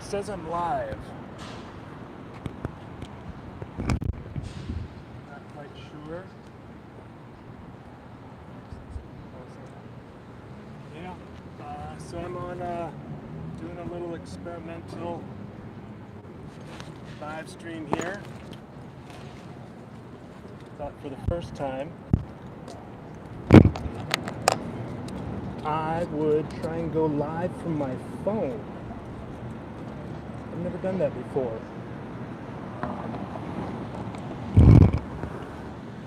says I'm live. Not quite sure. Yeah. So I'm on doing a little experimental live stream here. Thought for the first time I would try and go live from my phone. I've never done that before.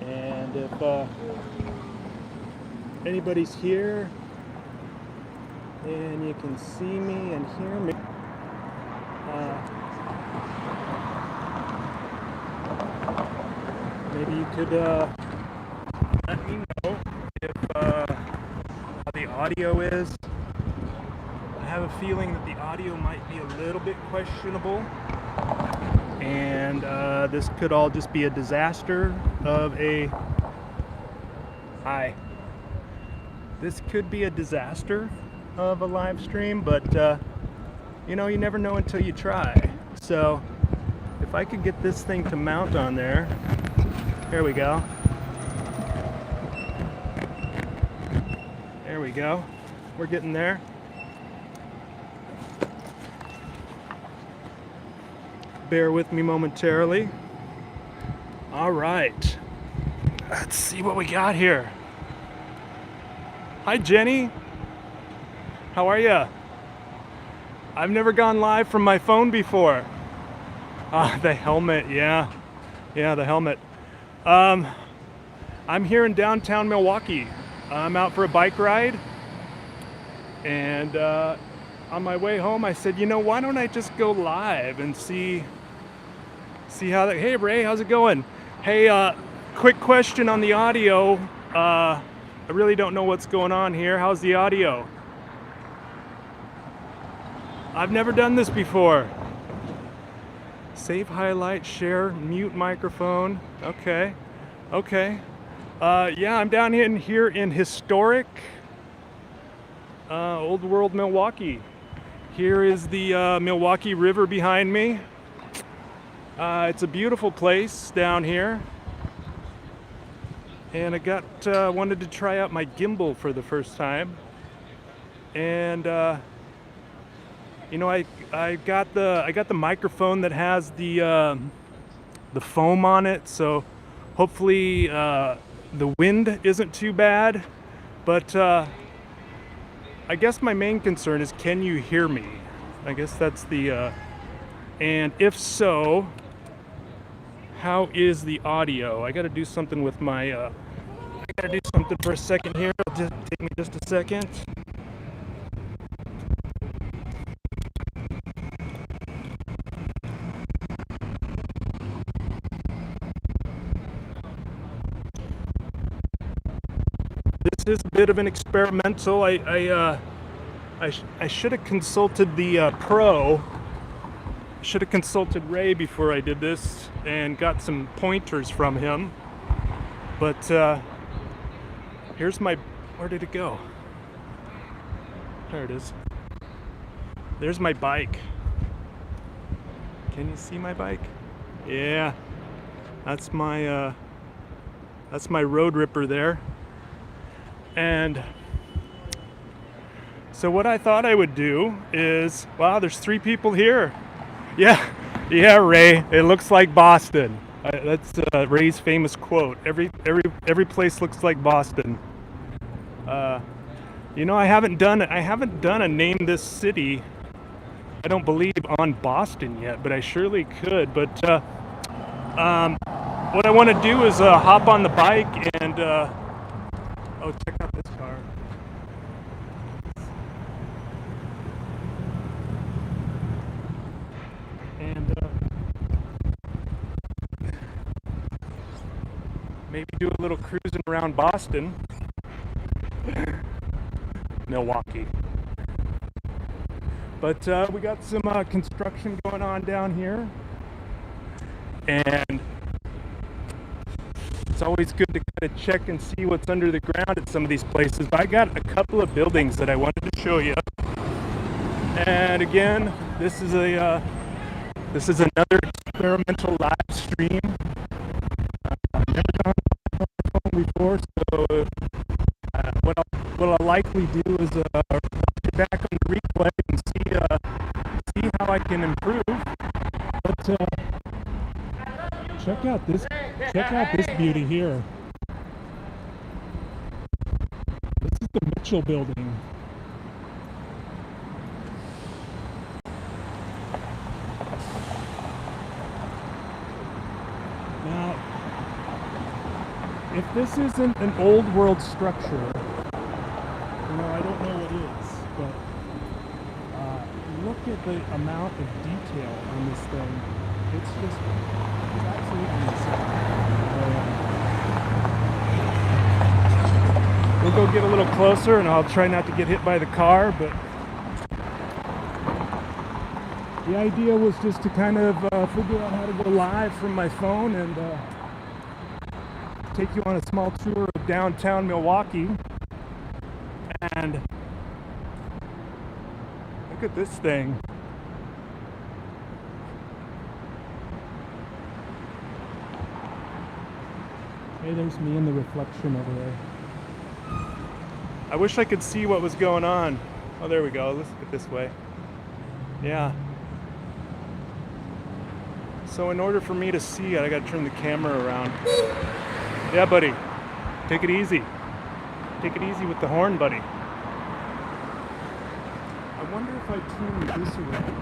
And if anybody's here and you can see me and hear me, maybe you could let me know if how the audio is. I have a feeling that the audio might be a little bit questionable, and this could all just be a disaster of a... Hi. This could be a disaster of a live stream, but you know, you never know until you try. So if I could get this thing to mount on there. There we go. There we go. We're getting there. Bear with me momentarily. All right. Let's see what we got here. Hi, Jenny. How are you? I've never gone live from my phone before. The helmet, yeah. Yeah, the helmet. I'm here in downtown Milwaukee. I'm out for a bike ride, and on my way home I said, you know, why don't I just go live and see how that... Hey Ray, how's it going? Hey, quick question on the audio. I really don't know what's going on here. How's the audio? I've never done this before. Save highlight, share, mute microphone. Okay. Yeah, I'm down here in historic Old World Milwaukee. Here is the Milwaukee River behind me. It's a beautiful place down here. And I wanted to try out my gimbal for the first time. And you know, I got the microphone that has the foam on it, so hopefully the wind isn't too bad. But I guess my main concern is, can you hear me? I guess that's the and if so, how is the audio? I got to do something with my I got to do something for a second here. It'll just take me just a second. This is a bit of an experimental. I should have consulted the pro. I should have consulted Ray before I did this and got some pointers from him. But here's my... Where did it go? There it is. There's my bike. Can you see my bike? Yeah, that's my Road Ripper there. And so what I thought I would do is, wow, there's 3 people here. Yeah, Ray, it looks like Boston. That's Ray's famous quote. Every place looks like Boston. You know, I haven't done a name this city, I don't believe, on Boston yet, but I surely could. But what I want to do is hop on the bike and oh, check out this car. And maybe do a little cruising around Boston. Milwaukee. But we got some construction going on down here. And it's always good to kind of check and see what's under the ground at some of these places. But I got a couple of buildings that I wanted to show you. And again, This is another experimental live stream. I've never done it on my phone before, so what I'll likely do is watch it back on the replay and see how I can improve. But check out this beauty here. This is the Mitchell building. Now, if this isn't an old world structure, I don't know what is, but look at the amount of detail on this thing. It's absolutely insane. We'll go get a little closer, and I'll try not to get hit by the car, but the idea was just to kind of figure out how to go live from my phone and take you on a small tour of downtown Milwaukee. And look at this thing. Hey, there's me in the reflection over there. I wish I could see what was going on. Oh, there we go. Let's get this way. Yeah. So in order for me to see it, I gotta turn the camera around. Yeah, buddy. Take it easy. Take it easy with the horn, buddy. I wonder if I turn this around.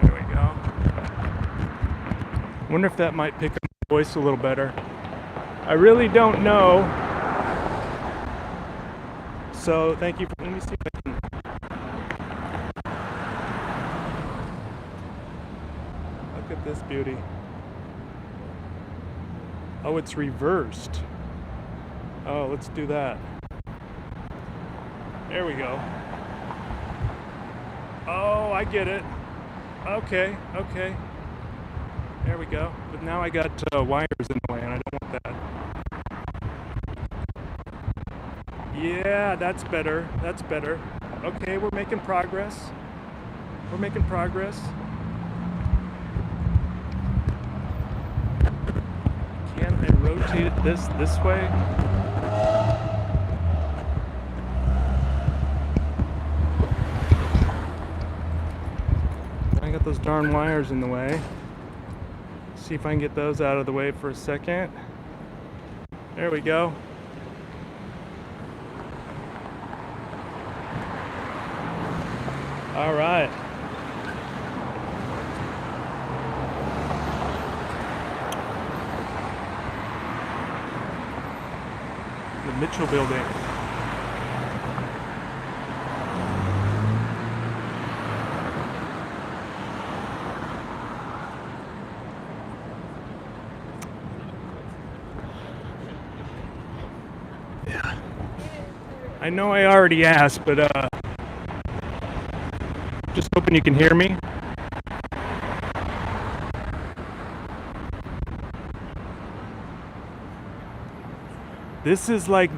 There we go. I wonder if that might pick up my voice a little better. I really don't know. So thank you. Let me see if I can. Look at this beauty. Oh, it's reversed. Oh, let's do that. There we go. Oh, I get it. Okay. There we go. But now I got wires in the way, and I don't want that. Yeah, that's better. Okay, we're making progress. Can I rotate it this way? I got those darn wires in the way. See if I can get those out of the way for a second. There we go. All right. The Mitchell building. Yeah. I know I already asked, but just hoping you can hear me. This is like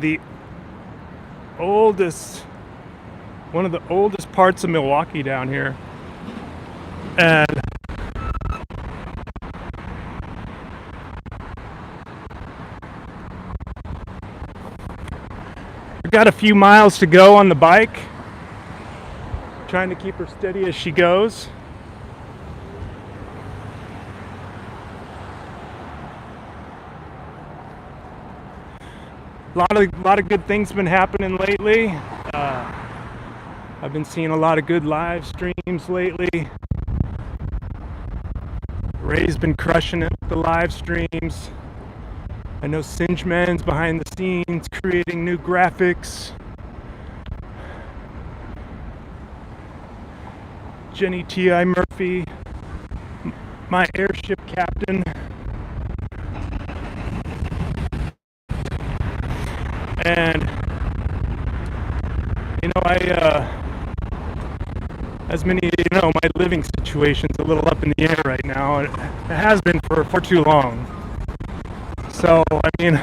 one of the oldest parts of Milwaukee down here. And we've got a few miles to go on the bike. Trying to keep her steady as she goes. A lot of good things been happening lately. I've been seeing a lot of good live streams lately. Ray's been crushing it with the live streams. I know Singeman's behind the scenes creating new graphics. Jenny T.I. Murphy, my airship captain. And I as many, my living situation's a little up in the air right now, and it has been for too long. So, I mean,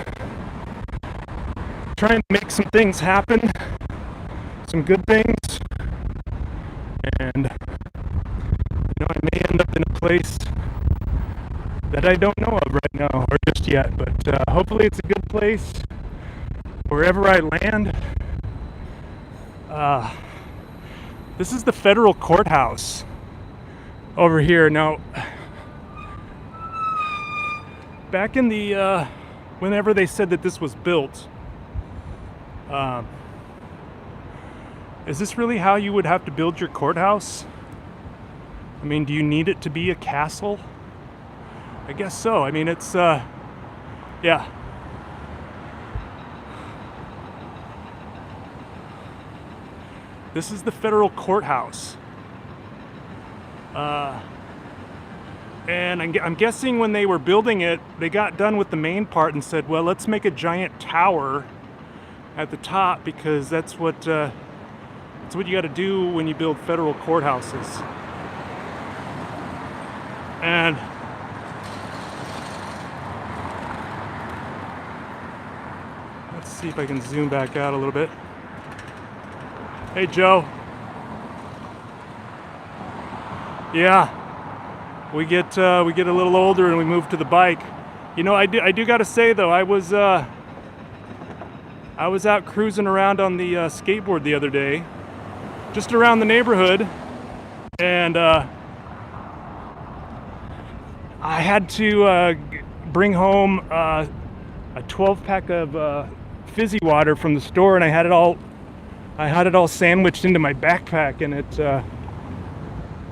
trying to make some things happen, some good things, and, I may end up in a place that I don't know of right now, or just yet, but hopefully it's a good place wherever I land. This is the federal courthouse over here. Now, back in the, whenever they said that this was built, is this really how you would have to build your courthouse? I mean, do you need it to be a castle? I guess so. I mean, it's, yeah. This is the federal courthouse. And I'm guessing when they were building it, they got done with the main part and said, well, let's make a giant tower at the top, because that's what you got to do when you build federal courthouses. And let's see if I can zoom back out a little bit. Hey, Joe. Yeah, we get a little older and we move to the bike. I do got to say though, I was out cruising around on the skateboard the other day, just around the neighborhood, and I had to bring home a 12-pack of fizzy water from the store, and I had it all sandwiched into my backpack, and it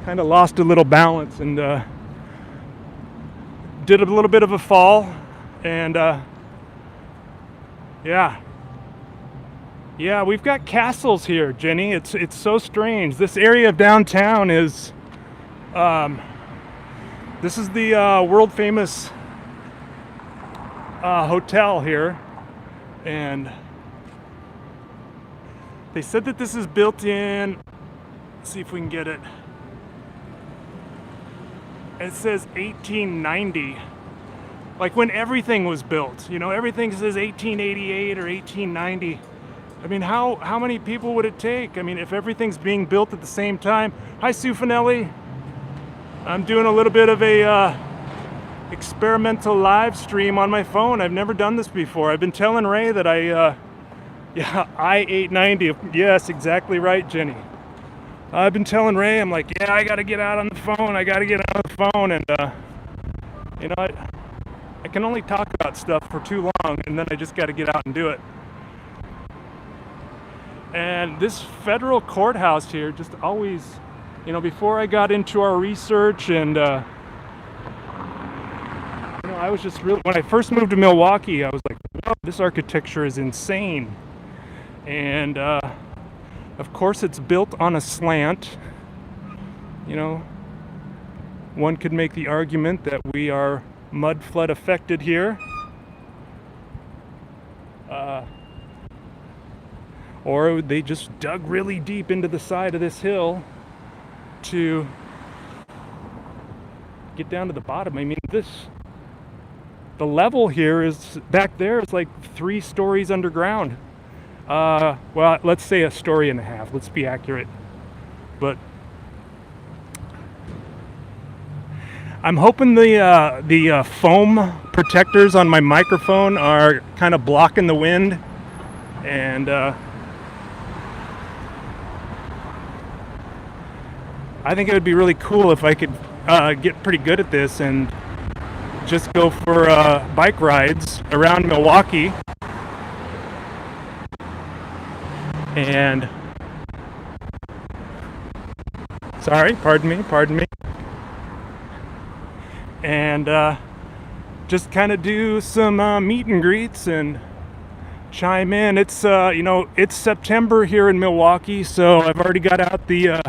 kind of lost a little balance and did a little bit of a fall, and yeah, we've got castles here, Jenny. It's so strange. This area of downtown is this is the world famous hotel here, and they said that this is built in, let's see if we can get it. It says 1890, like when everything was built. Everything says 1888 or 1890. I mean, how many people would it take? I mean, if everything's being built at the same time. Hi, Sue Finelli. I'm doing a little bit of a experimental live stream on my phone. I've never done this before. I've been telling Ray that I-890. Yes, exactly right, Jenny. I've been telling Ray, I'm like, I gotta get out on the phone. And I can only talk about stuff for too long, and then I just gotta get out and do it. And this federal courthouse here just always, before I got into our research, and I was just really, when I first moved to Milwaukee, I was like, whoa, this architecture is insane. And of course it's built on a slant. One could make the argument that we are mud flood affected here, or they just dug really deep into the side of this hill to get down to the bottom. I mean, the level here is, back there is like 3 stories underground. Well, let's say a story and a half. Let's be accurate. But I'm hoping the foam protectors on my microphone are kind of blocking the wind, and I think it would be really cool if I could get pretty good at this and just go for bike rides around Milwaukee. And pardon me. And just kind of do some meet and greets and chime in. It's it's September here in Milwaukee, so I've already got out the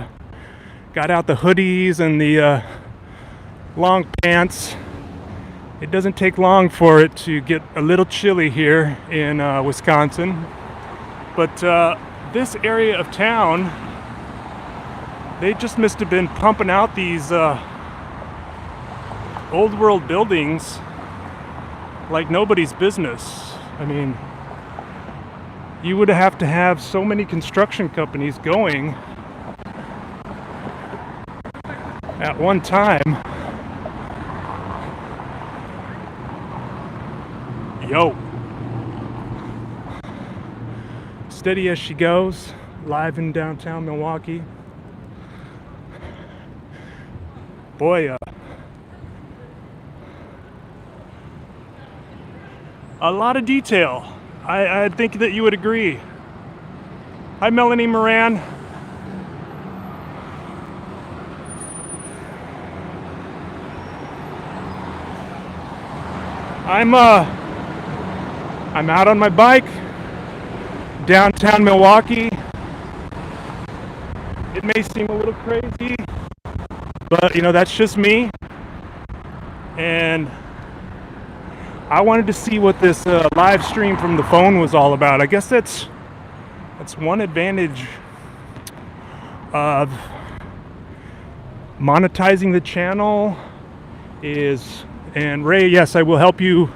hoodies and the long pants. It doesn't take long for it to get a little chilly here in Wisconsin, but this area of town They just must have been pumping out these old world buildings like nobody's business. I mean, you would have to have so many construction companies going at one time. Yo. Steady as she goes, live in downtown Milwaukee. Boy, a lot of detail. I think that you would agree. Hi, Melanie Moran. I'm out on my bike, downtown Milwaukee. It may seem a little crazy, but you know, that's just me. And I wanted to see what this live stream from the phone was all about. I guess that's one advantage of monetizing the channel is, and Ray, yes, I will help you.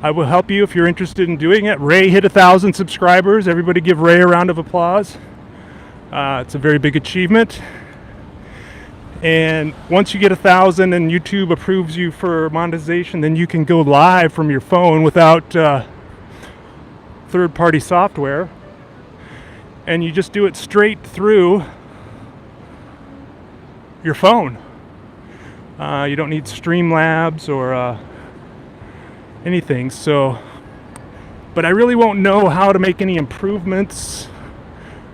I will help you if you're interested in doing it. Ray hit 1,000 subscribers. Everybody give Ray a round of applause. It's a very big achievement. And once you get 1,000 and YouTube approves you for monetization, then you can go live from your phone without third-party software. And you just do it straight through your phone. You don't need Streamlabs or anything. So, but I really won't know how to make any improvements.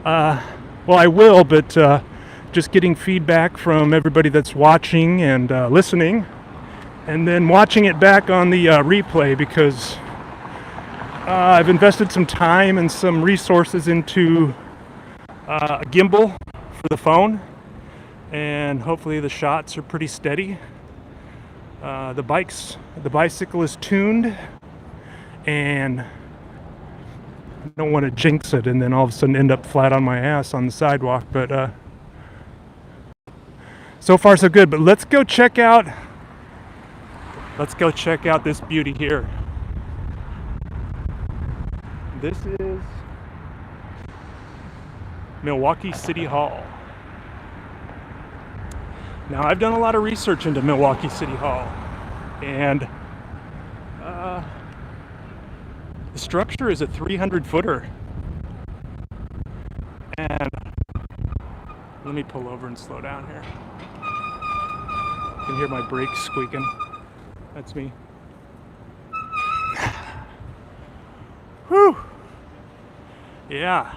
Well, I will, but just getting feedback from everybody that's watching and listening, and then watching it back on the replay, because I've invested some time and some resources into a gimbal for the phone, and hopefully the shots are pretty steady. The bicycle is tuned, and I don't want to jinx it and then all of a sudden end up flat on my ass on the sidewalk, but so far so good. But let's go check out this beauty here. This is Milwaukee City Hall. Now, I've done a lot of research into Milwaukee City Hall, and the structure is a 300-footer. And let me pull over and slow down here. You can hear my brakes squeaking. That's me. Whew. Yeah.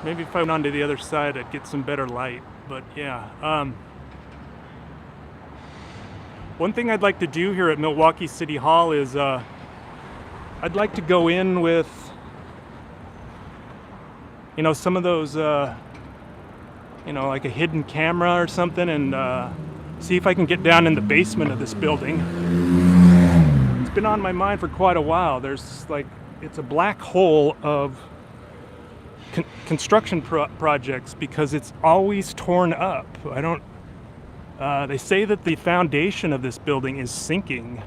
Maybe if I went on to the other side, I'd get some better light. But yeah. One thing I'd like to do here at Milwaukee City Hall is I'd like to go in with, you know, some of those, you know, like a hidden camera or something, and see if I can get down in the basement of this building. It's been on my mind for quite a while. There's like, it's a black hole of construction projects because it's always torn up. I don't, they say that the foundation of this building is sinking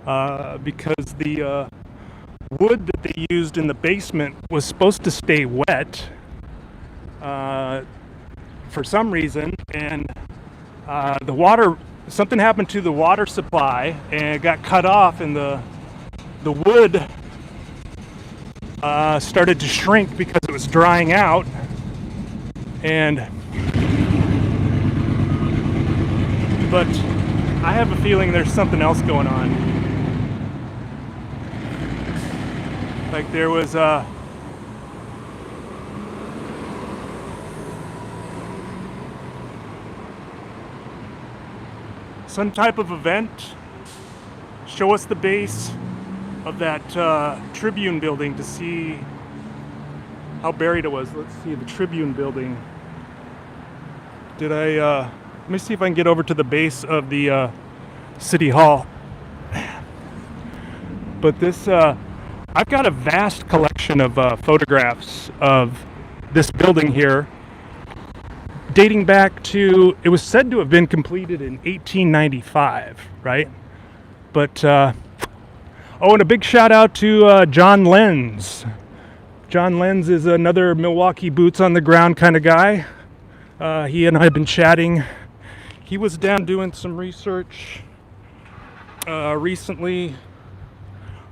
because the wood that they used in the basement was supposed to stay wet for some reason, and the water, something happened to the water supply and it got cut off, and the wood started to shrink because it was drying out. And but I have a feeling there's something else going on. Like there was some type of event. Show us the base of that Tribune building to see how buried it was. Let's see the Tribune building. Did I, let me see if I can get over to the base of the City Hall. But this, I've got a vast collection of photographs of this building here, dating back to, it was said to have been completed in 1895, right? But, oh, and a big shout out to John Lenz. John Lenz is another Milwaukee boots on the ground kind of guy. He and I have been chatting. He was down doing some research recently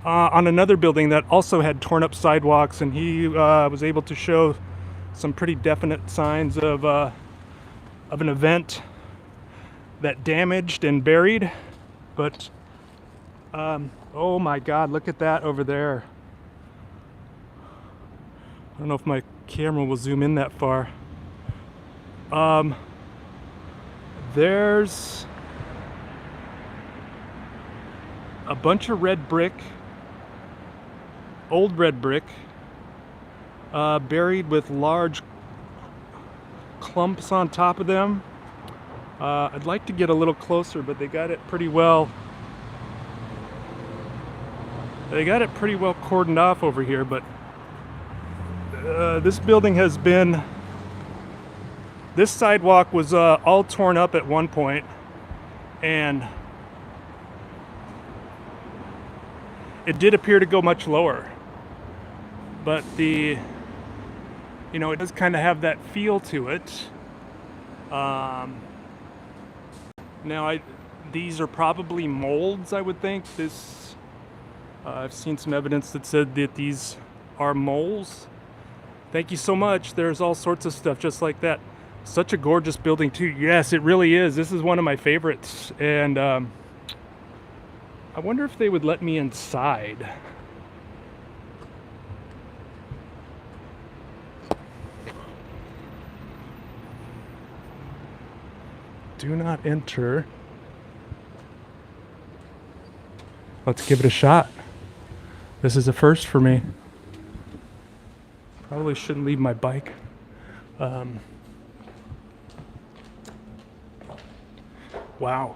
on another building that also had torn up sidewalks, and he was able to show some pretty definite signs of an event that damaged and buried. But oh my God, look at that over there. I don't know if my camera will zoom in that far. There's a bunch of red brick, old red brick, buried with large clumps on top of them. I'd like to get a little closer, but they got it pretty well. They got it pretty well cordoned off over here, but this building has been, this sidewalk was all torn up at one point, and it did appear to go much lower. But it does kind of have that feel to it. Now, these are probably molds, I would think. I've seen some evidence that said that these are moles. Thank you so much. There's all sorts of stuff just like that. Such a gorgeous building too. Yes, it really is. This is one of my favorites. And I wonder if they would let me inside. Do not enter. Let's give it a shot. This is a first for me. Probably shouldn't leave my bike. Wow.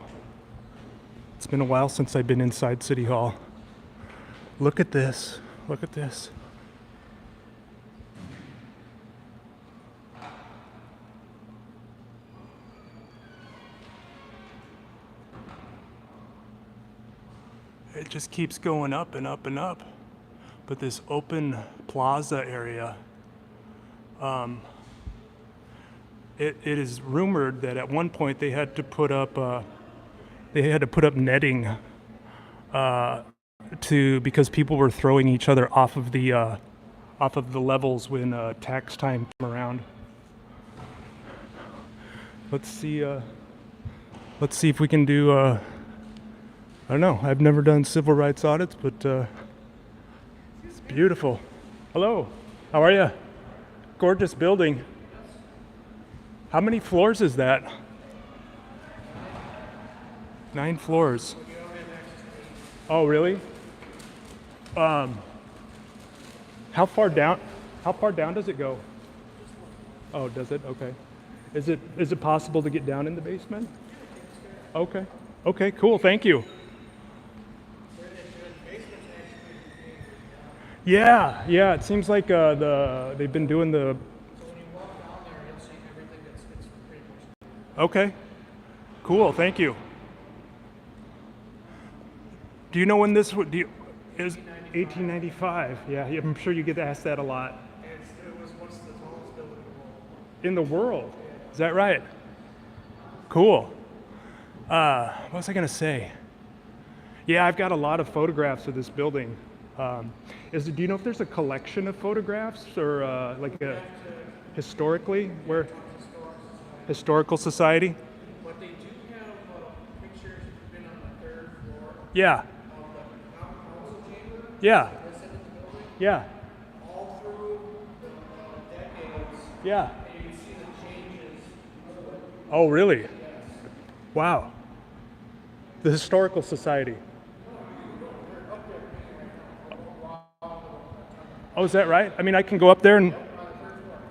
It's been a while since I've been inside City Hall. Look at this. Look at this. It just keeps going up and up and up. But this open plaza area, it is rumored that at one point they had to put up netting because people were throwing each other off of the levels when tax time came around. Let's see if we can do. I don't know. I've never done civil rights audits, but. Beautiful. Hello. How are you? Gorgeous building. How many floors is that? 9 floors. Oh, really? How far down? How far down does it go? Oh, does it? Okay. Is it possible to get down in the basement? Okay. Okay. Cool. Thank you. Yeah, it seems like they've been doing the. So when you walk down there, you'll see everything it's pretty much. Okay, cool. Thank you. Do you know when this is 1895? Yeah, I'm sure you get asked that a lot. It was once the tallest building In the world? Is that right? Cool. What was I gonna say? Yeah, I've got a lot of photographs of this building. Do you know if there's a collection of photographs or historically where historical society? But they do have pictures that have been on the 3rd floor Yeah. of the council chamber. Yeah. President's building. Yeah. All through the decades. Yeah. And you can see the changes. Oh, really? Yes. Wow. The historical society. Oh, is that right? I mean, I can go up there and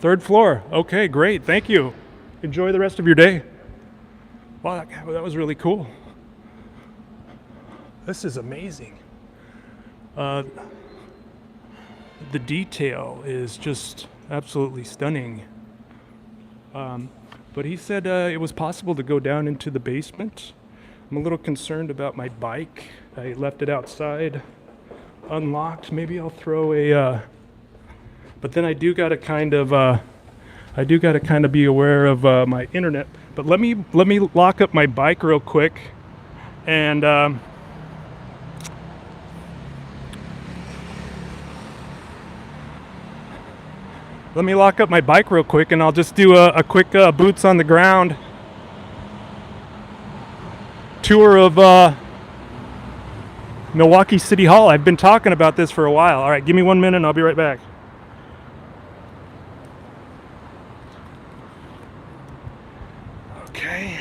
3rd floor. Okay, great. Thank you. Enjoy the rest of your day. Wow, that was really cool. This is amazing. The detail is just absolutely stunning. But he said it was possible to go down into the basement. I'm a little concerned about my bike. I left it outside unlocked. Maybe I'll throw a but then I do got to kind of be aware of my internet. But let me lock up my bike real quick, and let me lock up my bike real quick, and I'll just do a quick boots on the ground tour of Milwaukee City Hall. I've been talking about this for a while. All right, give me 1 minute and I'll be right back. Okay.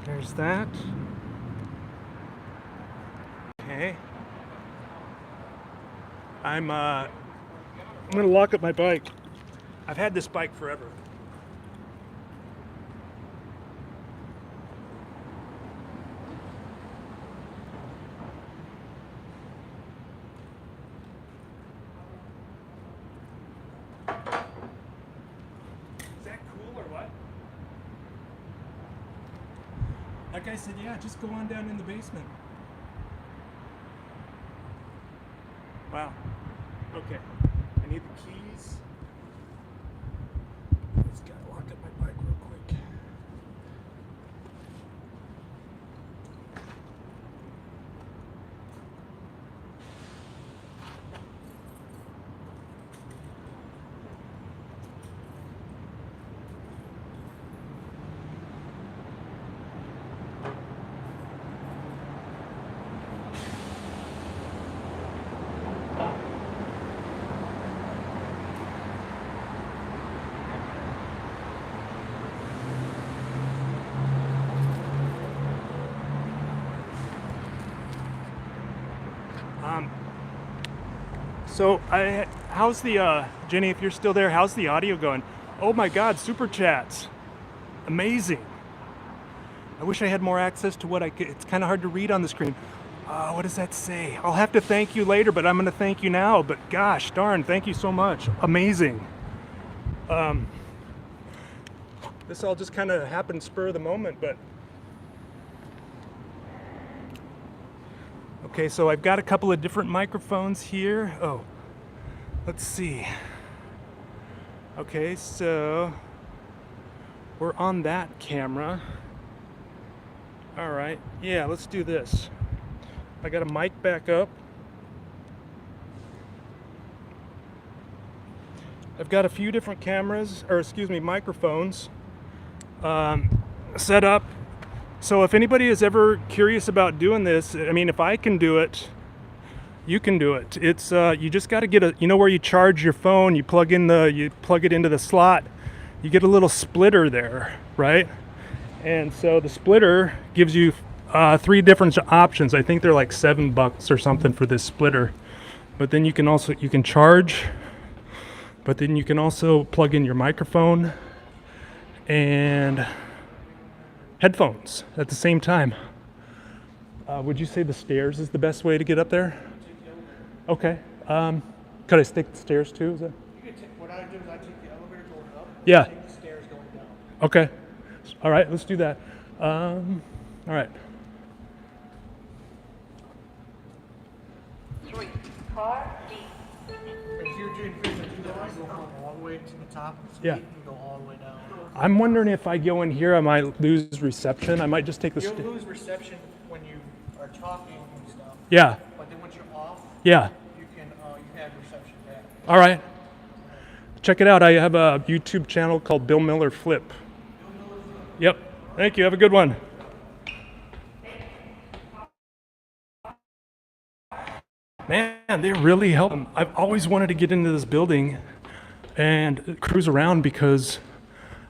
There's that. Okay. I'm gonna lock up my bike. I've had this bike forever. Is that cool or what? That guy said, yeah, just go on down in the basement. Wow. Okay. I need the keys. Just gotta lock up my bike real quick. So how's the Jenny? If you're still there, how's the audio going? Oh my God, super chats, amazing. I wish I had more access to what I could. It's kind of hard to read on the screen. What does that say? I'll have to thank you later, but I'm going to thank you now. But gosh darn, thank you so much. Amazing. This all just kind of happened spur of the moment, but okay, so I've got a couple of different microphones here. Oh, let's see. Okay, so we're on that camera. All right, yeah, let's do this. I got a mic back up. I've got a few different cameras, or excuse me, microphones set up. So if anybody is ever curious about doing this, I mean, if I can do it, you can do it. It's you just got to get a, you know, where you charge your phone, you plug it into the slot, you get a little splitter there, right? And so the splitter gives you 3 different options. I think they're like $7 or something for this splitter. But then you can charge, but then you can also plug in your microphone and headphones at the same time. Would you say the stairs is the best way to get up there? Okay. Could I take the stairs too? Is that? You can what I do is I take the elevator going up. Yeah. Take the stairs going down. Okay. All right, let's do that. All right. 3, car D. If you're doing physics, you don't want to go all the way to the top of the street Yeah. and go all the way down. I'm wondering if I go in here, I might lose reception. I might just take the You'll lose reception when you are talking and stuff. Yeah. But then once you're off, Yeah. you have reception back. All right. Check it out. I have a YouTube channel called Bill Miller Flip. Yep. Thank you. Have a good one. Man, they really help. I've always wanted to get into this building and cruise around because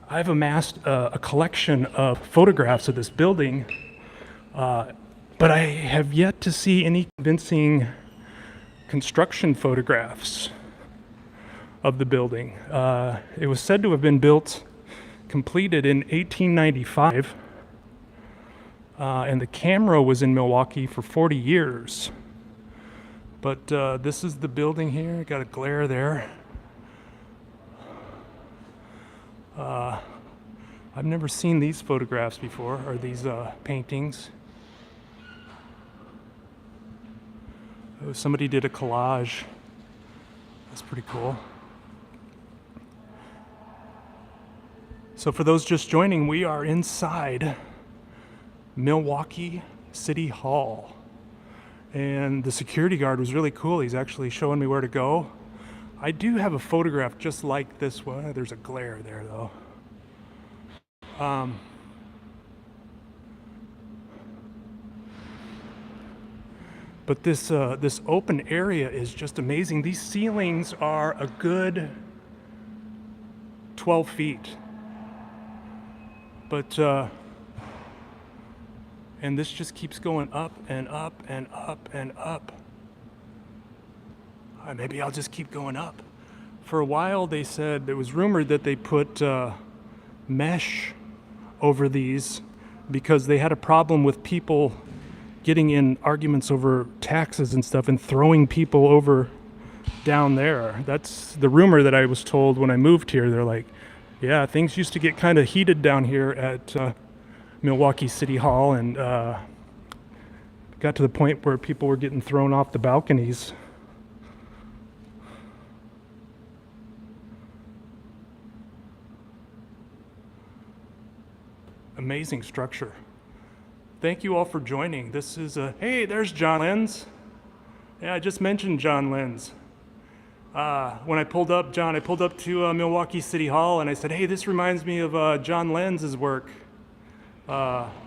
I've amassed a collection of photographs of this building, but I have yet to see any convincing construction photographs of the building. It was said to have been completed in 1895, and the camera was in Milwaukee for 40 years. But this is the building here. Got a glare there. I've never seen these photographs before, or these paintings. Oh, somebody did a collage. That's pretty cool. So for those just joining, we are inside Milwaukee City Hall. And the security guard was really cool. He's actually showing me where to go. I do have a photograph just like this one. There's a glare there though. But this open area is just amazing. These ceilings are a good 12 feet. But and this just keeps going up and up and up and up. Maybe I'll just keep going up. For a while they said, it was rumored that they put mesh over these because they had a problem with people getting in arguments over taxes and stuff and throwing people over down there. That's the rumor that I was told when I moved here. They're like, yeah, things used to get kind of heated down here at Milwaukee City Hall, and got to the point where people were getting thrown off the balconies. Amazing structure. Thank you all for joining. This is hey, there's John Lenz. Yeah, I just mentioned John Lenz. When I pulled up to Milwaukee City Hall, and I said, hey, this reminds me of John Lenz's work,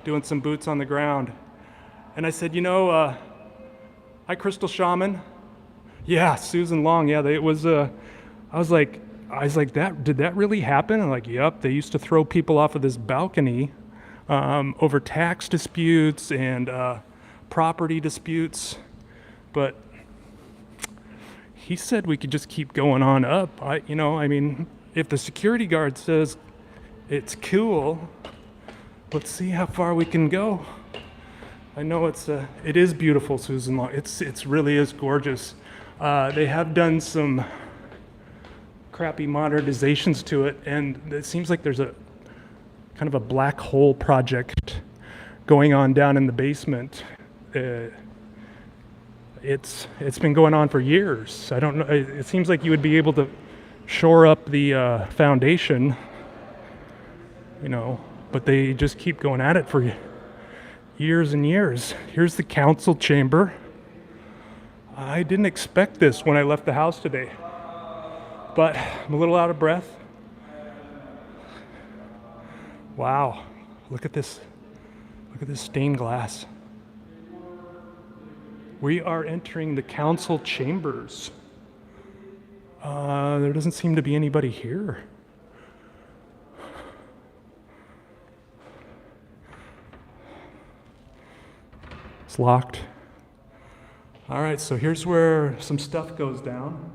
doing some boots on the ground. And I said, hi, Crystal Shaman. Yeah, Susan Long. Yeah, it was. I was like, that. Did that really happen? And like, yep. They used to throw people off of this balcony over tax disputes and property disputes, but he said we could just keep going on up. I mean, if the security guard says it's cool, let's see how far we can go. I know it is beautiful, Susan Long. It's really is gorgeous. They have done some crappy modernizations to it, and it seems like there's a kind of a black hole project going on down in the basement. It's been going on for years. I don't know. It seems like you would be able to shore up the foundation, but they just keep going at it for years and years. Here's the council chamber. I didn't expect this when I left the house today, but I'm a little out of breath. Wow, look at this. Look at this stained glass. We are entering the council chambers. There doesn't seem to be anybody here. It's locked. All right, so here's where some stuff goes down.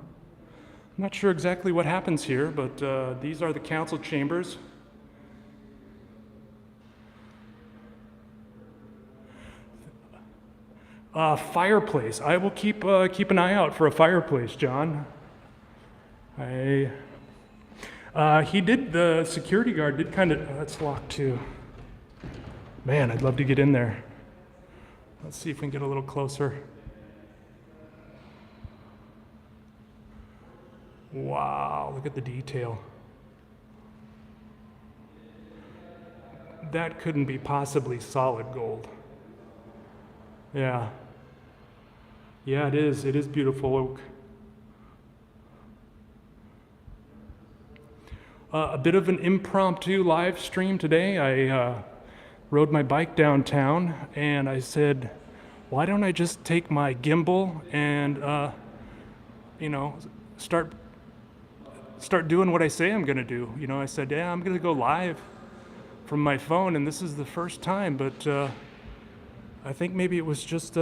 I'm not sure exactly what happens here, but these are the council chambers. Fireplace. I will keep an eye out for a fireplace, John. The security guard did kind of, that's locked too. Man, I'd love to get in there. Let's see if we can get a little closer. Wow, look at the detail. That couldn't be possibly solid gold. Yeah. Yeah, it is. It is beautiful oak. A bit of an impromptu live stream today. I rode my bike downtown, and I said, why don't I just take my gimbal and, start doing what I say I'm going to do. I said, yeah, I'm going to go live from my phone, and this is the first time, but I think maybe it was just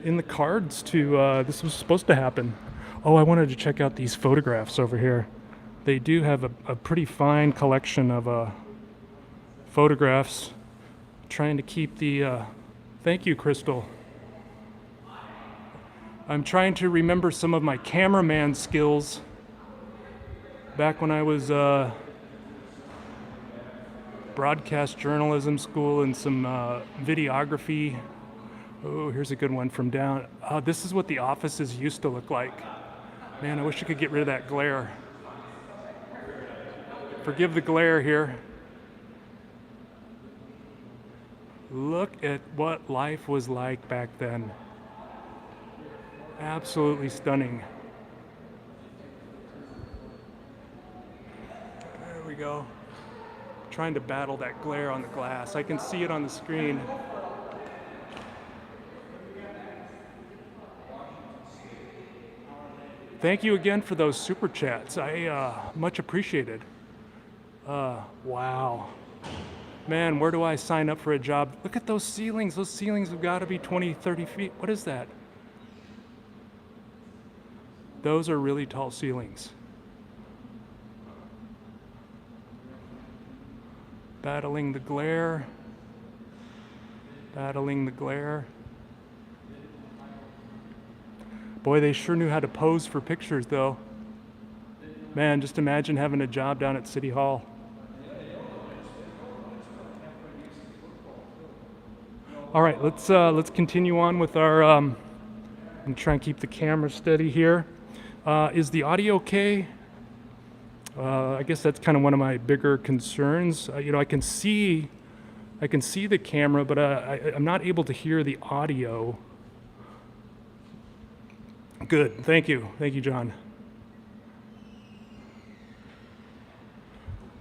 in the cards to, this was supposed to happen. Oh, I wanted to check out these photographs over here. They do have a pretty fine collection of photographs. Trying to keep the, thank you, Crystal. I'm trying to remember some of my cameraman skills back when I was broadcast journalism school and some videography. Oh, here's a good one from down. This is what the offices used to look like. Man, I wish I could get rid of that glare. Forgive the glare here. Look at what life was like back then. Absolutely stunning. There we go. Trying to battle that glare on the glass. I can see it on the screen. Thank you again for those super chats. I much appreciated. Wow. Man, where do I sign up for a job? Look at those ceilings. Those ceilings have got to be 20, 30 feet. What is that? Those are really tall ceilings. Battling the glare. Battling the glare. Boy, they sure knew how to pose for pictures, though. Man, just imagine having a job down at City Hall. All right, let's continue on with our. I'm trying to keep the camera steady here. Is the audio okay? I guess that's kind of one of my bigger concerns. I can see the camera, but I'm not able to hear the audio. Good, thank you, John.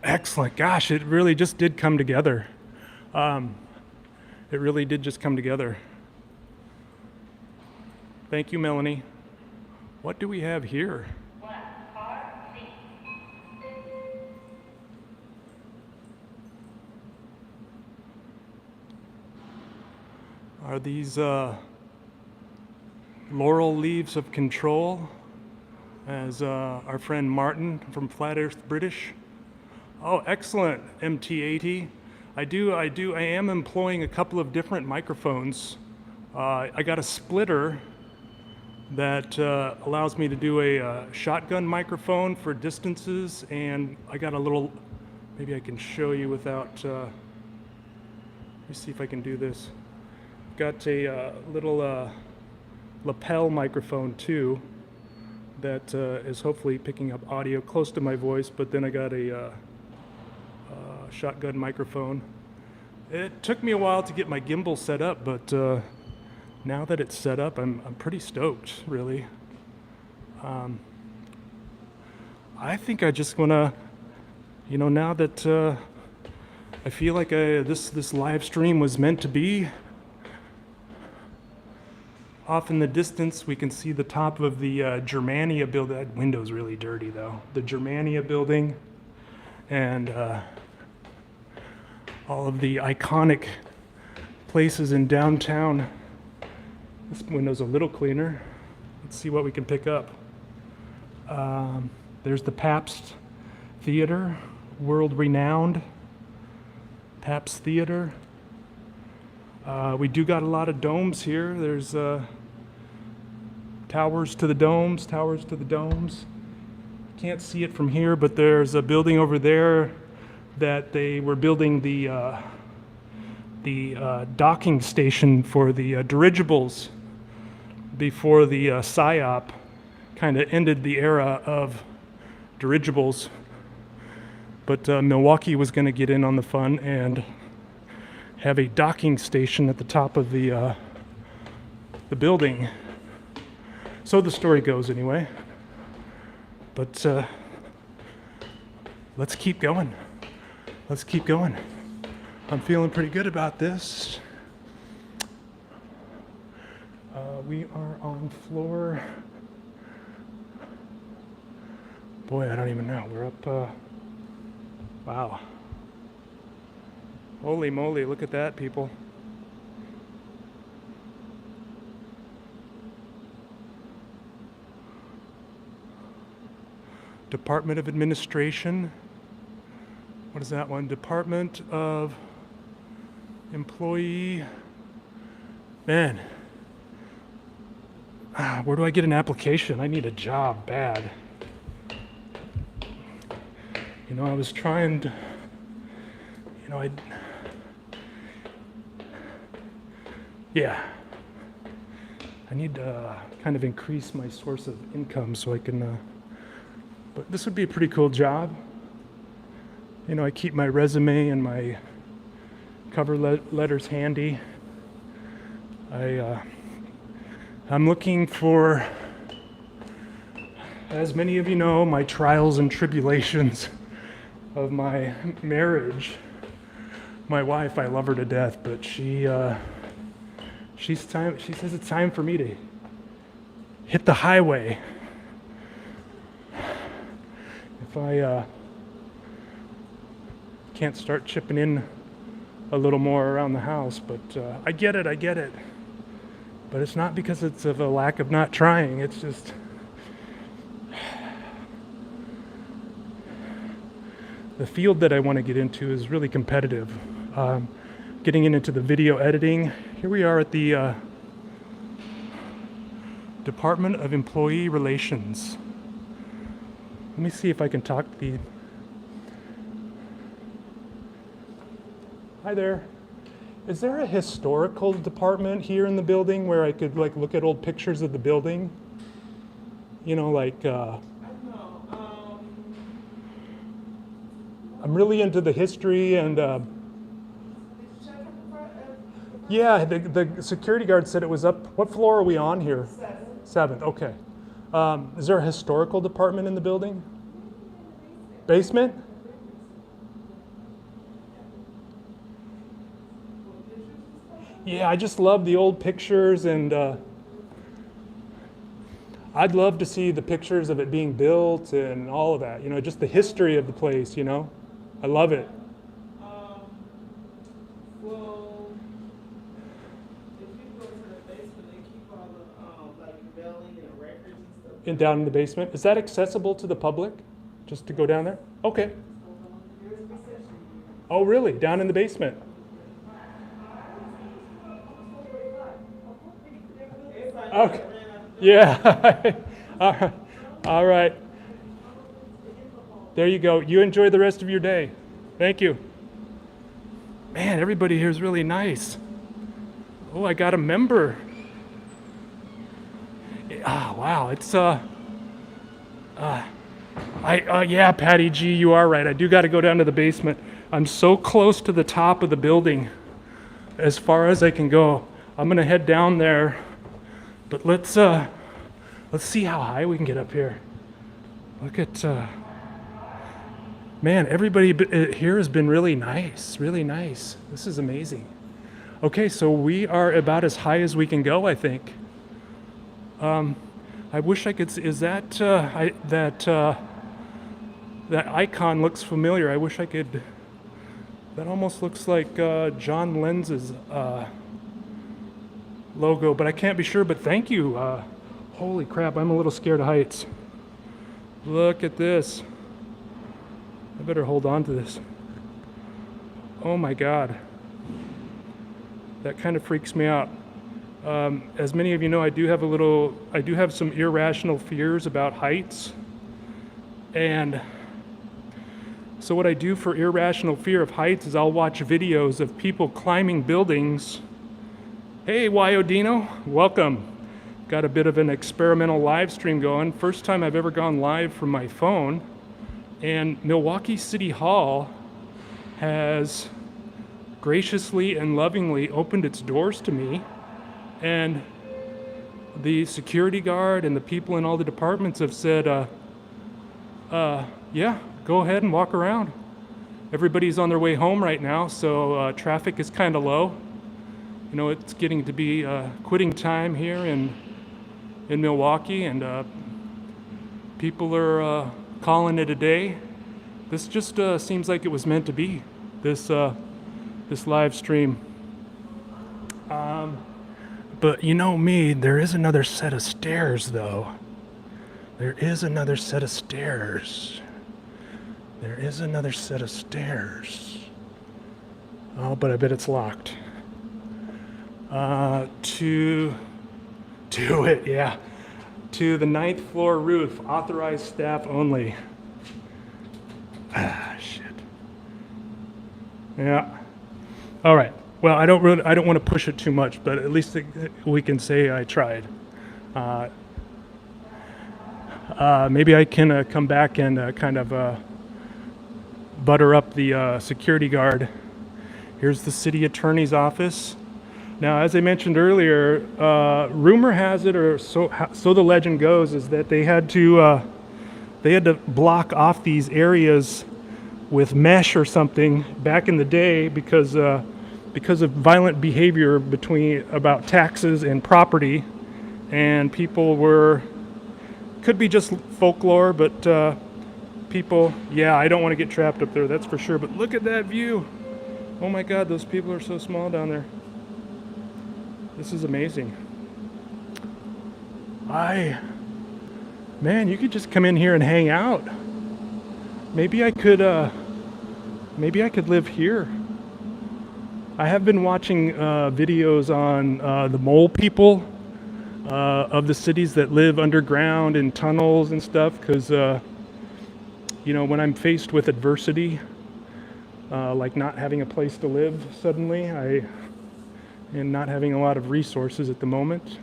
Excellent. Gosh, it really just did come together. It really did just come together. Thank you, Melanie. What do we have here? Are these laurel leaves of control, as our friend Martin from Flat Earth British? Oh, excellent, MT80. I am employing a couple of different microphones. I got a splitter that allows me to do a shotgun microphone for distances, and I got a little, maybe I can show you without, let me see if I can do this. Got a little lapel microphone too that is hopefully picking up audio close to my voice, but then I got a shotgun microphone. It took me a while to get my gimbal set up, but now that it's set up, I'm pretty stoked, really. I think I just wanna, now that I feel like this live stream was meant to be. Off in the distance, we can see the top of the Germania building. That window's really dirty, though. The Germania building, and all of the iconic places in downtown. This window's a little cleaner. Let's see what we can pick up. There's the Pabst Theater, world-renowned Pabst Theater. We do got a lot of domes here. There's towers to the domes. Can't see it from here, but there's a building over there that they were building the docking station for the dirigibles before the PSYOP kind of ended the era of dirigibles. But Milwaukee was going to get in on the fun and have a docking station at the top of the building. So the story goes anyway. But let's keep going. I'm feeling pretty good about this. We are on floor. Boy, I don't even know. We're up. Wow. Holy moly, look at that, people. Department of Administration. What is that one? Department of Employee. Man. Where do I get an application? I need a job bad. You know, I was trying to, you know, yeah. I need to kind of increase my source of income so I can, but this would be a pretty cool job. You know, I keep my resume and my cover letters handy. I'm looking for, as many of you know, my trials and tribulations of my marriage. My wife, I love her to death, but she says it's time for me to hit the highway. If I can't start chipping in a little more around the house, but I get it. But it's not because it's of a lack of not trying, it's just the field that I want to get into is really competitive. Getting into the video editing. Here we are at the Department of Employee Relations. Let me see if I can talk to the... Hi there. Is there a historical department here in the building where I could like look at old pictures of the building? You know, like I'm really into the history and yeah, the security guard said it was up. What floor are we on here? Seventh. Okay. Is there a historical department in the building? Basement? Yeah, I just love the old pictures, and I'd love to see the pictures of it being built and all of that. You know, just the history of the place. You know, I love it. Well, if you go to the basement, they keep all the like mailing and records and stuff. And down in the basement, is that accessible to the public? Just to go down there? Okay. Oh, really? Down in the basement? Okay. Yeah. All right. There you go. You enjoy the rest of your day. Thank you. Man, everybody here is really nice. Oh, I got a member. Wow. It's yeah, Patty G, you are right. I do got to go down to the basement. I'm so close to the top of the building, as far as I can go. I'm gonna head down there. But let's see how high we can get up here. Look at, man, everybody here has been really nice, really nice. This is amazing. Okay, so we are about as high as we can go, I think. I wish I could, is that, that icon looks familiar. I wish I could, that almost looks like John Lenz's logo, but I can't be sure, but thank you. Holy crap, I'm a little scared of heights. Look at this. I better hold on to this. Oh my God. That kind of freaks me out. As many of you know, I do have some irrational fears about heights. And so what I do for irrational fear of heights is I'll watch videos of people climbing buildings. Hey, Wyodino, welcome. Got a bit of an experimental live stream going. First time I've ever gone live from my phone. And Milwaukee City Hall has graciously and lovingly opened its doors to me. And the security guard and the people in all the departments have said, yeah, go ahead and walk around. Everybody's on their way home right now, so traffic is kind of low. You know, it's getting to be quitting time here in Milwaukee, and people are calling it a day. This just seems like it was meant to be, this live stream. But you know me, there is another set of stairs, though. There is another set of stairs. There is another set of stairs. Oh, but I bet it's locked. To do it, yeah. To the 9th floor roof, authorized staff only. Ah, shit. Yeah. All right. Well, I don't want to push it too much, but at least we can say I tried. Maybe I can come back and kind of butter up the security guard. Here's the city attorney's office. Now, as I mentioned earlier, rumor has it, or so the legend goes, is that they had to block off these areas with mesh or something back in the day because of violent behavior about taxes and property, and people could be just folklore, but people, yeah, I don't want to get trapped up there, that's for sure. But look at that view. Oh my God, those people are so small down there. This is amazing. Man, you could just come in here and hang out. Maybe I could live here. I have been watching videos on the mole people of the cities that live underground in tunnels and stuff, because when I'm faced with adversity, like not having a place to live suddenly, and not having a lot of resources at the moment,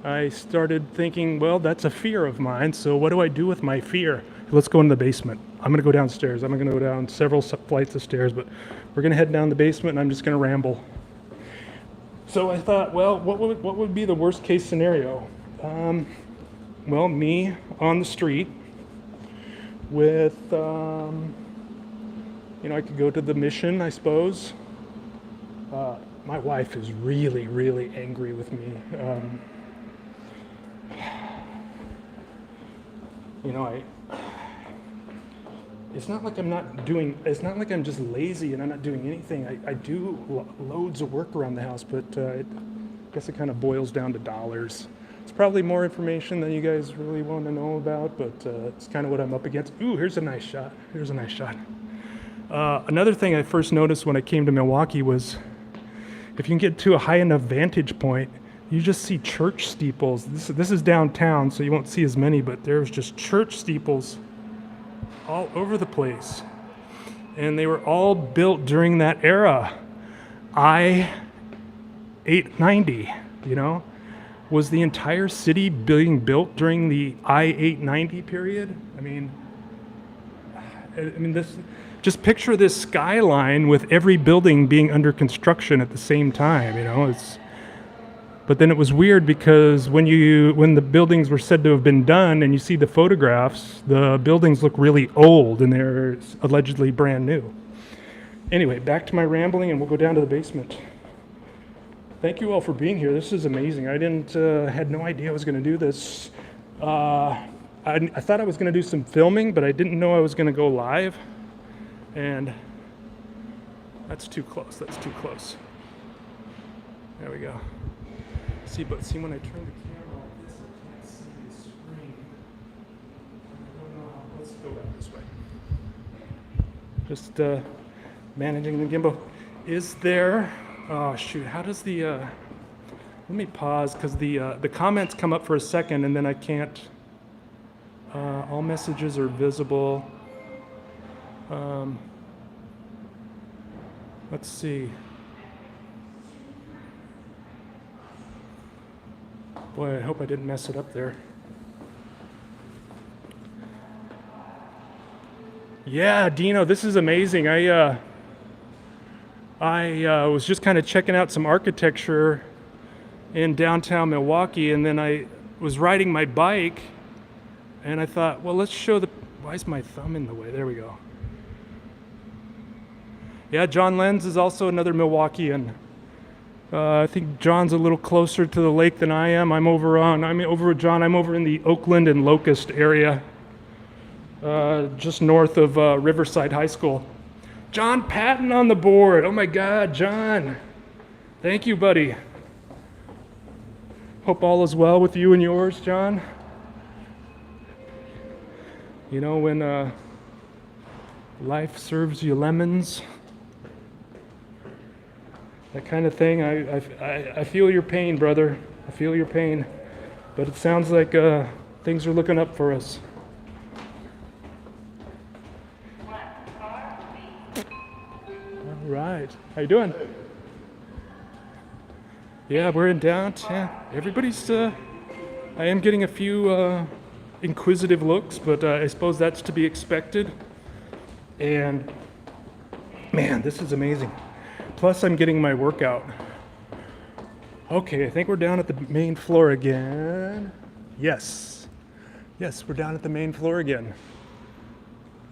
I started thinking, well, that's a fear of mine, so what do I do with my fear? Let's go in the basement. I'm going to go downstairs. I'm going to go down several flights of stairs, but we're going to head down the basement, and I'm just going to ramble. So I thought, well, what would be the worst case scenario? Well, me on the street with, I could go to the Mission, I suppose. My wife is really, really angry with me. It's not like it's not like I'm just lazy and I'm not doing anything. I do loads of work around the house, but I guess it kind of boils down to dollars. It's probably more information than you guys really want to know about, but it's kind of what I'm up against. Ooh, here's a nice shot. Another thing I first noticed when I came to Milwaukee was if you can get to a high enough vantage point, you just see church steeples. This is downtown, so you won't see as many, but there's just church steeples all over the place. And they were all built during that era. I-890, was the entire city being built during the I-890 period? I mean, this. Just picture this skyline with every building being under construction at the same time. But then it was weird because when the buildings were said to have been done, and you see the photographs, the buildings look really old and they're allegedly brand new. Anyway, back to my rambling, and we'll go down to the basement. Thank you all for being here. This is amazing. I had no idea I was going to do this. I thought I was going to do some filming, but I didn't know I was going to go live. And that's too close. There we go. See when I turn the camera like this, I can't see the screen. Let's go back this way. Just managing the gimbal. Is there? Oh shoot! How does the? Let me pause because the comments come up for a second and then I can't. All messages are visible. Let's see. Boy, I hope I didn't mess it up there. Yeah, Dino, this is amazing. I was just kind of checking out some architecture in downtown Milwaukee, and then I was riding my bike, and I thought, well, let's show why is my thumb in the way? There we go. Yeah, John Lenz is also another Milwaukeean. I think John's a little closer to the lake than I am. I'm over with John. I'm over in the Oakland and Locust area, just north of Riverside High School. John Patton on the board. Oh my God, John. Thank you, buddy. Hope all is well with you and yours, John. When life serves you lemons, that kind of thing. I feel your pain, brother. I feel your pain. But it sounds like things are looking up for us. All right. How you doing? Yeah, we're in downtown. Everybody's. I am getting a few inquisitive looks, but I suppose that's to be expected. And man, this is amazing. Plus, I'm getting my workout. Okay, I think we're down at the main floor again. Yes. Yes, we're down at the main floor again.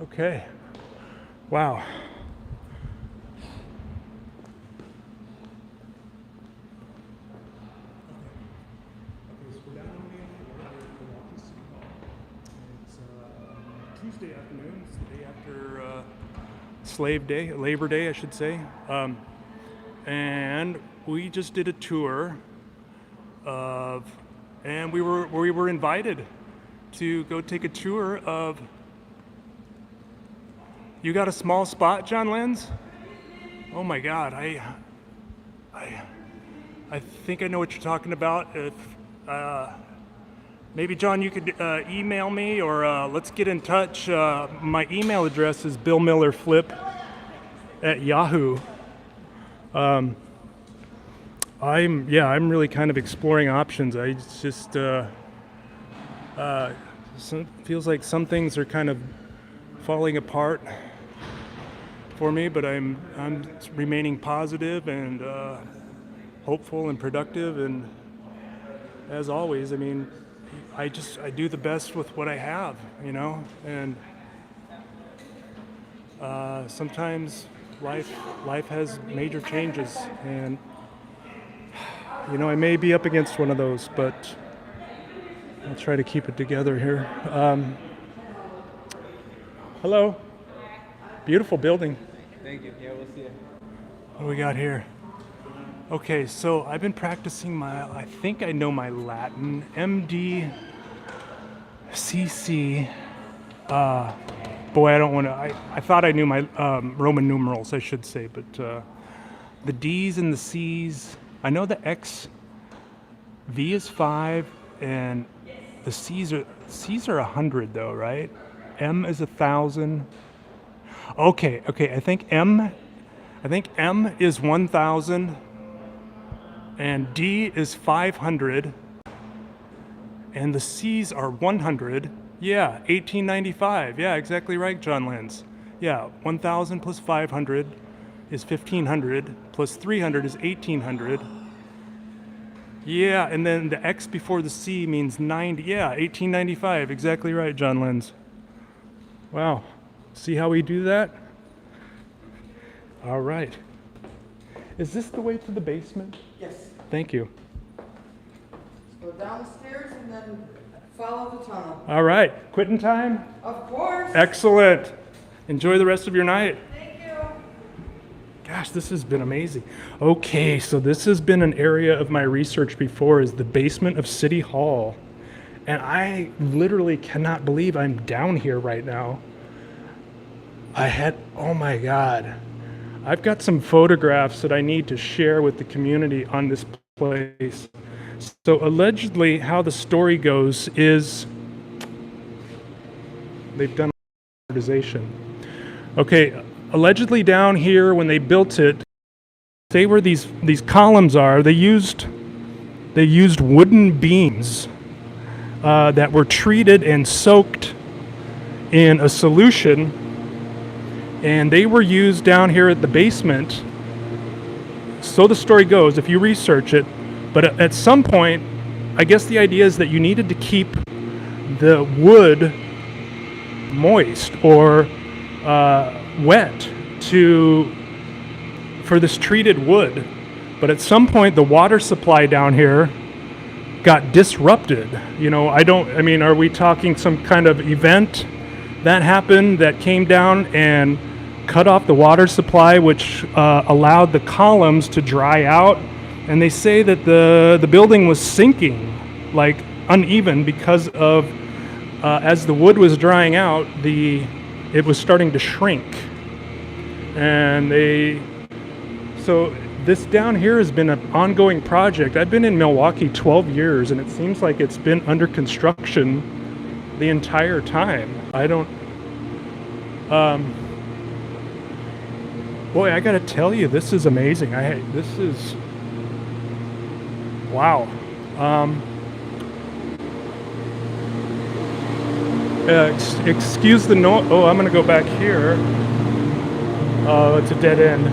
Okay. Wow. Tuesday afternoon. It's the day after Slave Day, Labor Day, I should say. And we just did a tour of, and we were invited to go take a tour of. You got a small spot, John Lenz? Oh my God, I think I know what you're talking about. If maybe John, you could email me, or let's get in touch. My email address is billmillerflip@yahoo. I'm really kind of exploring options. I just feels like some things are kind of falling apart for me, but I'm remaining positive and hopeful and productive, and as always, I mean, I do the best with what I have, you know, and sometimes life has major changes, and you know, I may be up against one of those, but I'll try to keep it together here. Hello. Beautiful building. Thank you. Yeah, we'll see you. What do we got here? Okay, so I've been practicing I think I know my Latin. MD, CC. Boy, I don't want to, I thought I knew my Roman numerals, I should say, but the D's and the C's, I know the X, V is 5, and the C's are 100 though, right? M is 1,000. Okay, I think M is 1,000, and D is 500, and the C's are 100. Yeah, 1895. Yeah, exactly right, John Lenz. Yeah, 1,000 plus 500 is 1,500, plus 300 is 1,800. Yeah, and then the X before the C means 90. Yeah, 1895. Exactly right, John Lenz. Wow. See how we do that? All right. Is this the way to the basement? Yes. Thank you. Go down the stairs and then follow the tunnel. All right. Quitting time? Of course. Excellent. Enjoy the rest of your night. Thank you. Gosh, this has been amazing. Okay, so this has been an area of my research before, is the basement of City Hall. And I literally cannot believe I'm down here right now. Oh my God. I've got some photographs that I need to share with the community on this place. So allegedly, how the story goes is they've done amortization. Okay, allegedly down here when they built it, say where these columns are, they used wooden beams that were treated and soaked in a solution, and they were used down here at the basement. So the story goes, if you research it, but at some point, I guess the idea is that you needed to keep the wood moist or wet for this treated wood. But at some point, the water supply down here got disrupted. You know, are we talking some kind of event that happened that came down and cut off the water supply, which allowed the columns to dry out? And they say that the building was sinking, like uneven, because of as the wood was drying out, it was starting to shrink. And so this down here has been an ongoing project. I've been in Milwaukee 12 years, and it seems like it's been under construction the entire time. I don't. Boy, I gotta tell you, this is amazing. This is. Wow. Excuse the noise. Oh, I'm gonna go back here. Oh, it's a dead end.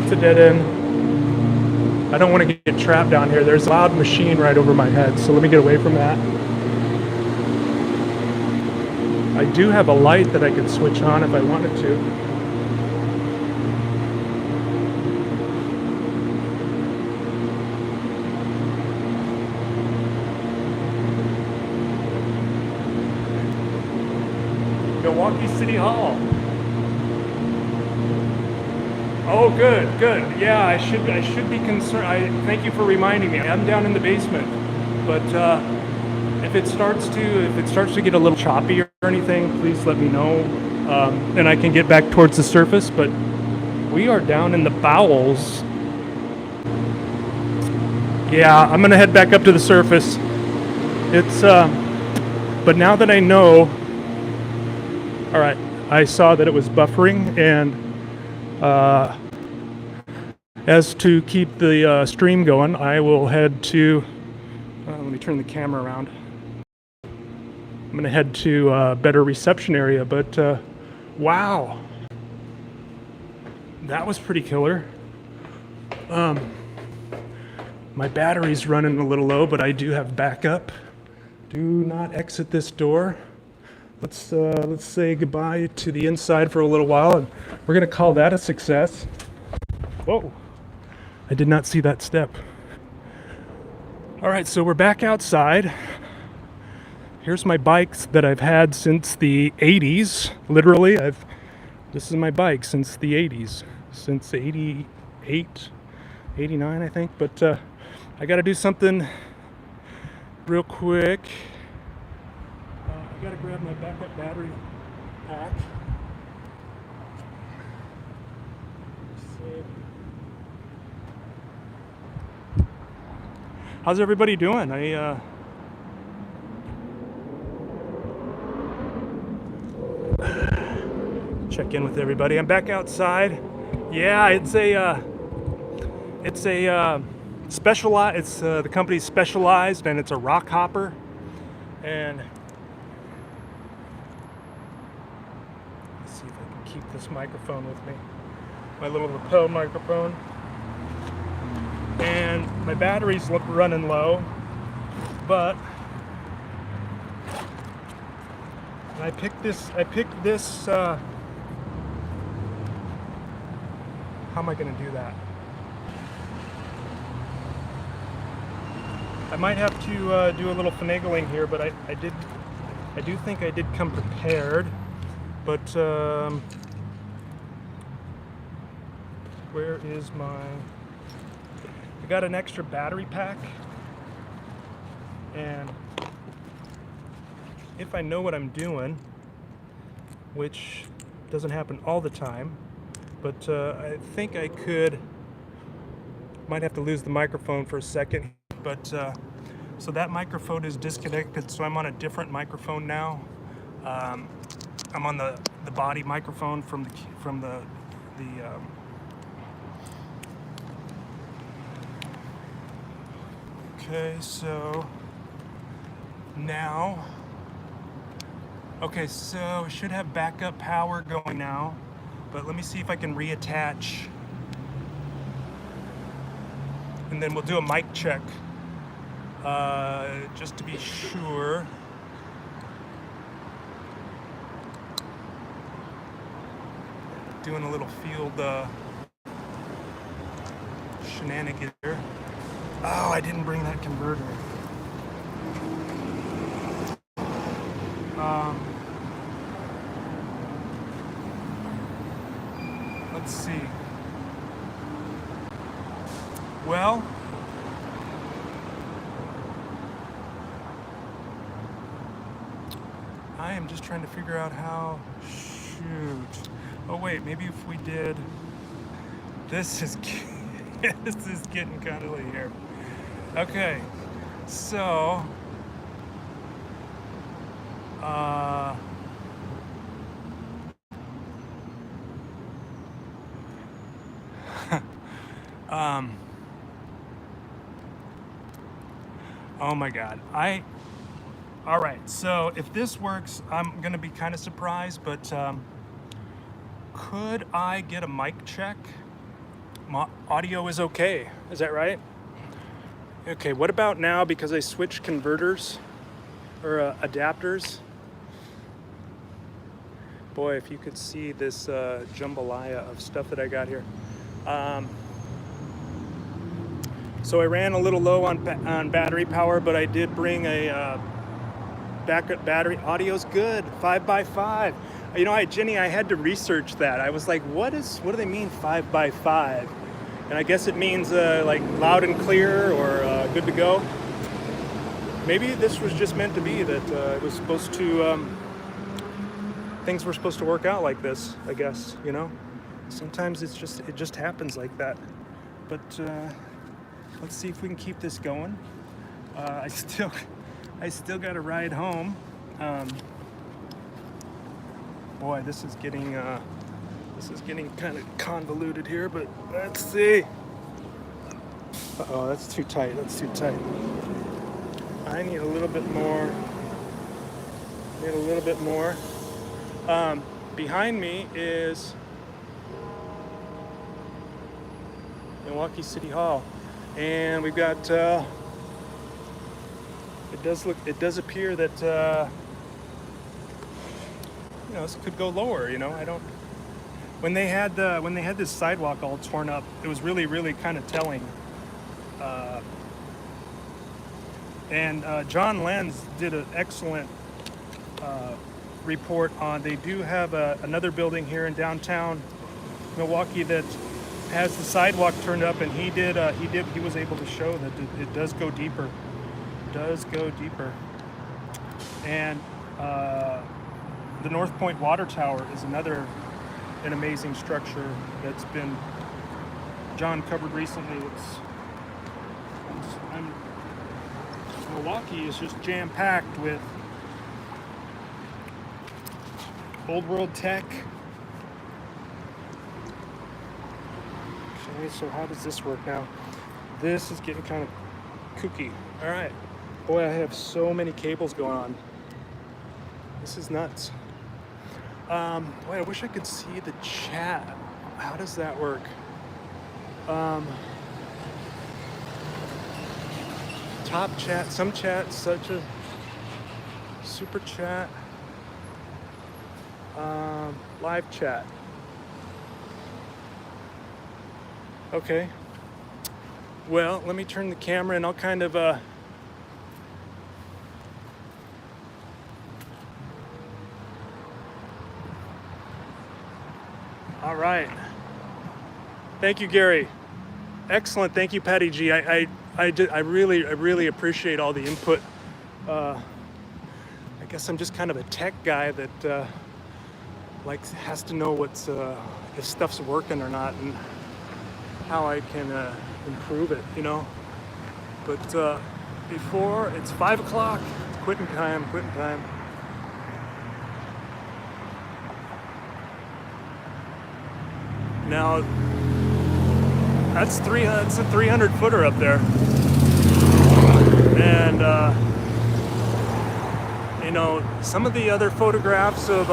It's a dead end. I don't want to get trapped down here. There's a loud machine right over my head, so let me get away from that. I do have a light that I could switch on if I wanted to. Milwaukee City Hall. Oh, good. Yeah, I should be concerned. Thank you for reminding me. I'm down in the basement, but if it starts to get a little choppy or anything, please let me know, and I can get back towards the surface. But we are down in the bowels. Yeah, I'm gonna head back up to the surface. It's but now that I know, all right, I saw that it was buffering, and as to keep the stream going, I will head to, let me turn the camera around. I'm going to head to a better reception area, but wow. That was pretty killer. My battery's running a little low, but I do have backup. Do not exit this door. Let's say goodbye to the inside for a little while, and we're gonna call that a success. Whoa, I did not see that step. All right, so we're back outside. Here's my bikes that I've had since the 80s. Literally, this is my bike since the 80s, since 88, 89, I think. But I gotta do something real quick. I gotta grab my backup battery pack. How's everybody doing? Check in with everybody. I'm back outside. Yeah, it's a specialized. It's the company's Specialized, and it's a rock hopper, and. Keep this microphone with me, my little lapel microphone, and my batteries look running low, but I picked this how am I going to do that? I might have to do a little finagling here, but I do think I did come prepared, but where is I got an extra battery pack, and if I know what I'm doing, which doesn't happen all the time, but I think I might have to lose the microphone for a second, but so that microphone is disconnected, so I'm on a different microphone now. I'm on the body microphone from the okay, so now, okay, so I should have backup power going now, but let me see if I can reattach, and then we'll do a mic check, just to be sure. Doing a little field shenanigans here. Oh, I didn't bring that converter. Let's see. Well, I am just trying to figure out how. Shoot. Oh wait, maybe if we did. This is this is getting kind of late here. Okay, so oh my God, all right. So if this works, I'm gonna be kind of surprised, but could I get a mic check? Audio is okay. Is that right? Okay, what about now, because I switched converters or adapters? Boy, if you could see this jambalaya of stuff that I got here. So I ran a little low on battery power, but I did bring a backup battery. Audio's good, 5x5. You know, Jenny, I had to research that. I was like, what do they mean 5x5? And I guess it means like loud and clear or good to go. Maybe this was just meant to be that it was supposed to, things were supposed to work out like this, I guess, you know? Sometimes it just happens like that. But let's see if we can keep this going. I still got a ride home. Boy, this is getting kind of convoluted here, but let's see. Uh-oh, that's too tight. That's too tight. I need a little bit more. Behind me is Milwaukee City Hall, and we've got. It does appear that you know, this could go lower. You know, I don't. When they had this sidewalk all torn up, it was really kind of telling. And John Lenz did an excellent report on. They do have another building here in downtown Milwaukee that has the sidewalk turned up, and he was able to show that it does go deeper. And the North Point Water Tower is an amazing structure that's been John covered recently. Milwaukee is just jam-packed with old world tech. Okay, so how does this work now? This is getting kind of kooky. All right. Boy, I have so many cables going on. This is nuts. Boy, I wish I could see the chat. How does that work? Top chat, some chat, such a super chat, live chat. Okay. Well, let me turn the camera and I'll kind of all right. Thank you, Gary. Excellent. Thank you, Patty G. I really appreciate all the input. I guess I'm just kind of a tech guy that has to know what's if stuff's working or not and how I can improve it, you know. But before it's 5 o'clock, it's quitting time. Now that's a 300 footer up there, and you know, some of the other photographs of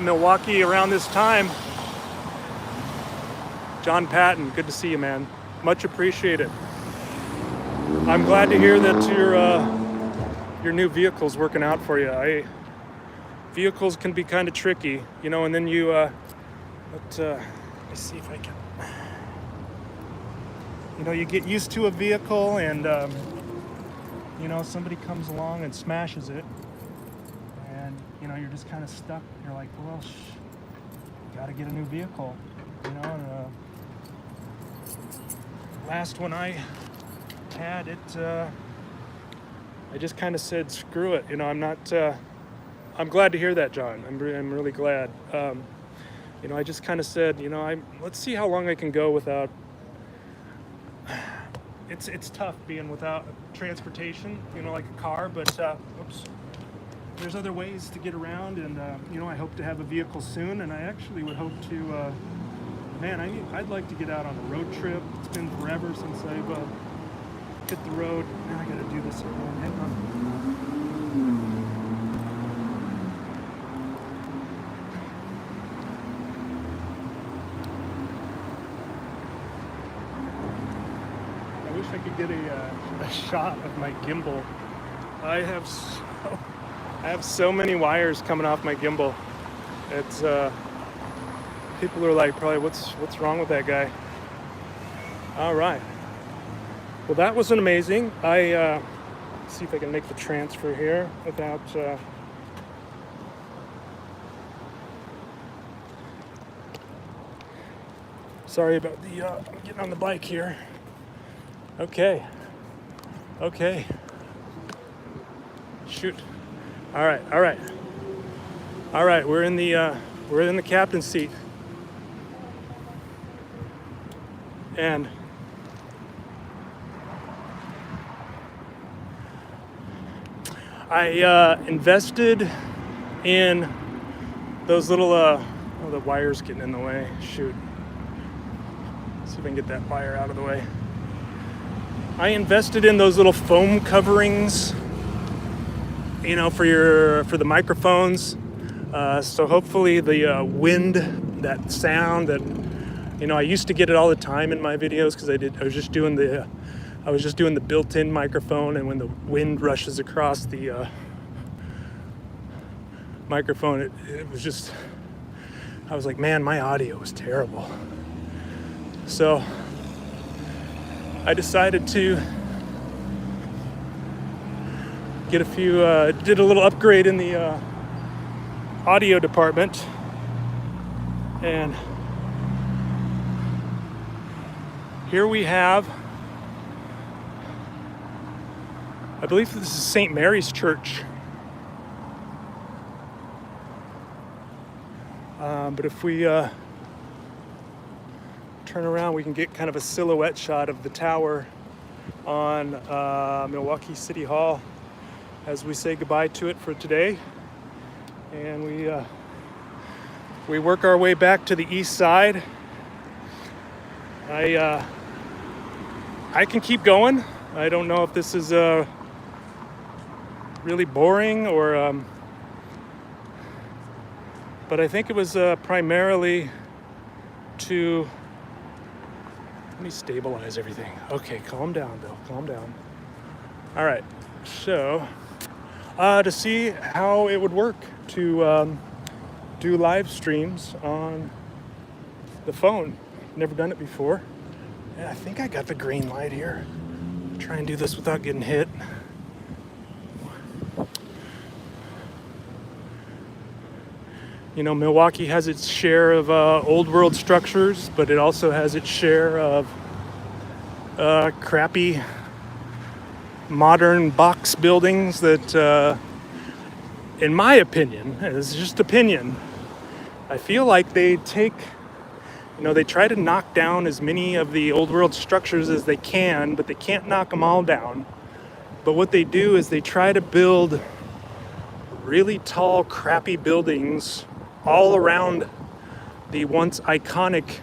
Milwaukee around this time. John Patton, good to see you, man. Much appreciated. I'm glad to hear that your new vehicle's working out for you. Vehicles can be kind of tricky, you know, and then you. Let me see if I can. You know, you get used to a vehicle, and you know, somebody comes along and smashes it, and you know, you're just kind of stuck. You're like, well, got to get a new vehicle, you know. And, last one I had, I just kind of said, screw it. You know, I'm not. I'm glad to hear that, John. I'm really glad. you know, I just kind of said, you know, let's see how long I can go without. It's tough being without transportation, you know, like a car, but oops, there's other ways to get around, and you know, I hope to have a vehicle soon, and I actually would hope to. Man, I'd like to get out on a road trip. It's been forever since I've hit the road. Now I got to do this at home. Hang on. I wish I could get a shot of my gimbal. I have so many wires coming off my gimbal. It's people are like, probably, what's wrong with that guy? All right. Well, that was amazing. Let's see if I can make the transfer here without. Sorry about the getting on the bike here. Okay. Shoot. All right. We're in the captain's seat, and I invested in those little. Oh, the wire's getting in the way. Shoot. See if I can get that wire out of the way. I invested in those little foam coverings, you know, for the microphones. So hopefully the wind, that sound that, you know, I used to get it all the time in my videos because I was just doing the built-in microphone, and when the wind rushes across the microphone, it was just, I was like, man, my audio is terrible. So I decided to get did a little upgrade in the audio department, and here we have, I believe this is St. Mary's Church. But if we turn around, we can get kind of a silhouette shot of the tower on Milwaukee City Hall as we say goodbye to it for today. And we work our way back to the east side. I can keep going. I don't know if this is really boring or but I think it was primarily to, let me stabilize everything. Okay, calm down, Bill, calm down. All right, so to see how it would work to do live streams on the phone. Never done it before. And I think I got the green light here. Try and do this without getting hit. You know, Milwaukee has its share of old world structures, but it also has its share of crappy modern box buildings that, in my opinion, it's just opinion, I feel like they try to knock down as many of the old world structures as they can, but they can't knock them all down. But what they do is they try to build really tall, crappy buildings all around the once iconic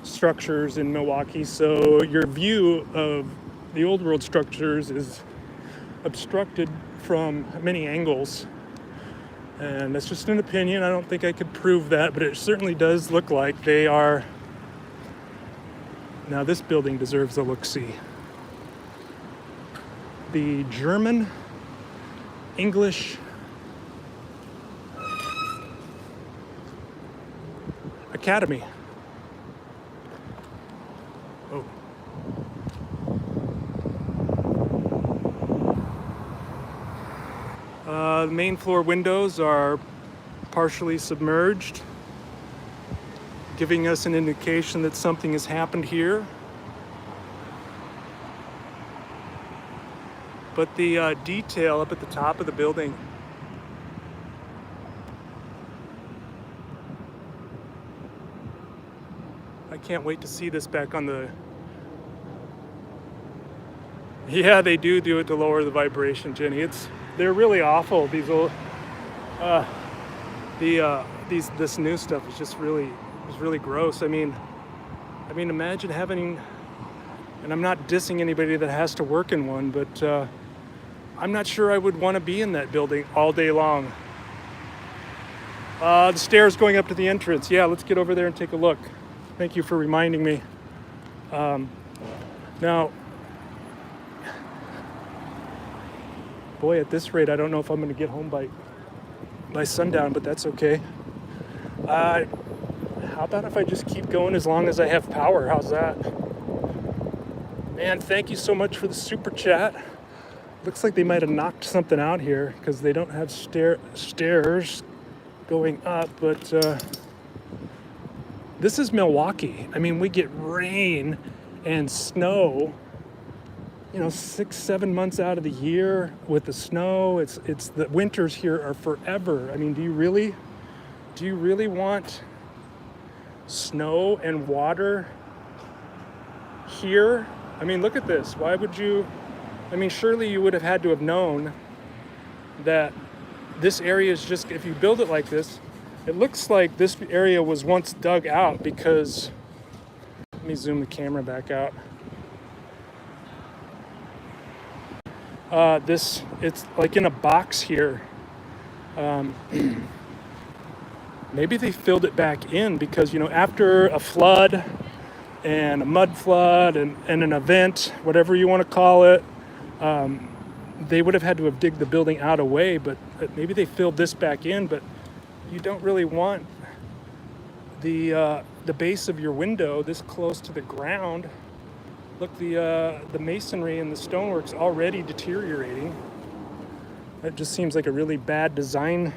structures in Milwaukee. So your view of the old world structures is obstructed from many angles. And that's just an opinion. I don't think I could prove that, but it certainly does look like they are. Now this building deserves a look-see. The German English Academy. Oh. The main floor windows are partially submerged, giving us an indication that something has happened here. But the detail up at the top of the building I can't wait to see this back on the... Yeah, they do it to lower the vibration, Jenny. They're really awful. These old, this new stuff is just really gross. I mean, imagine having, and I'm not dissing anybody that has to work in one, but I'm not sure I would want to be in that building all day long. The stairs going up to the entrance. Yeah, let's get over there and take a look. Thank you for reminding me. Now, boy, at this rate, I don't know if I'm going to get home by sundown, but that's okay. How about if I just keep going as long as I have power? How's that? Man, thank you so much for the super chat. Looks like they might have knocked something out here because they don't have stairs going up, but this is Milwaukee. I mean, we get rain and snow, 6-7 months out of the year with the snow. It's the winters here are forever. I mean, do you really want snow and water here? I mean, look at this. Why would you? I mean, surely you would have had to have known that this area is just, if you build it like this, it looks like this area was once dug out because, let me zoom the camera back out. It's like in a box here. Maybe they filled it back in because, after a flood and a mud flood and an event, whatever you want to call it, they would have had to have digged the building out away, but maybe they filled this back in, but you don't really want the base of your window this close to the ground. Look, the masonry and the stonework's already deteriorating. That just seems like a really bad design,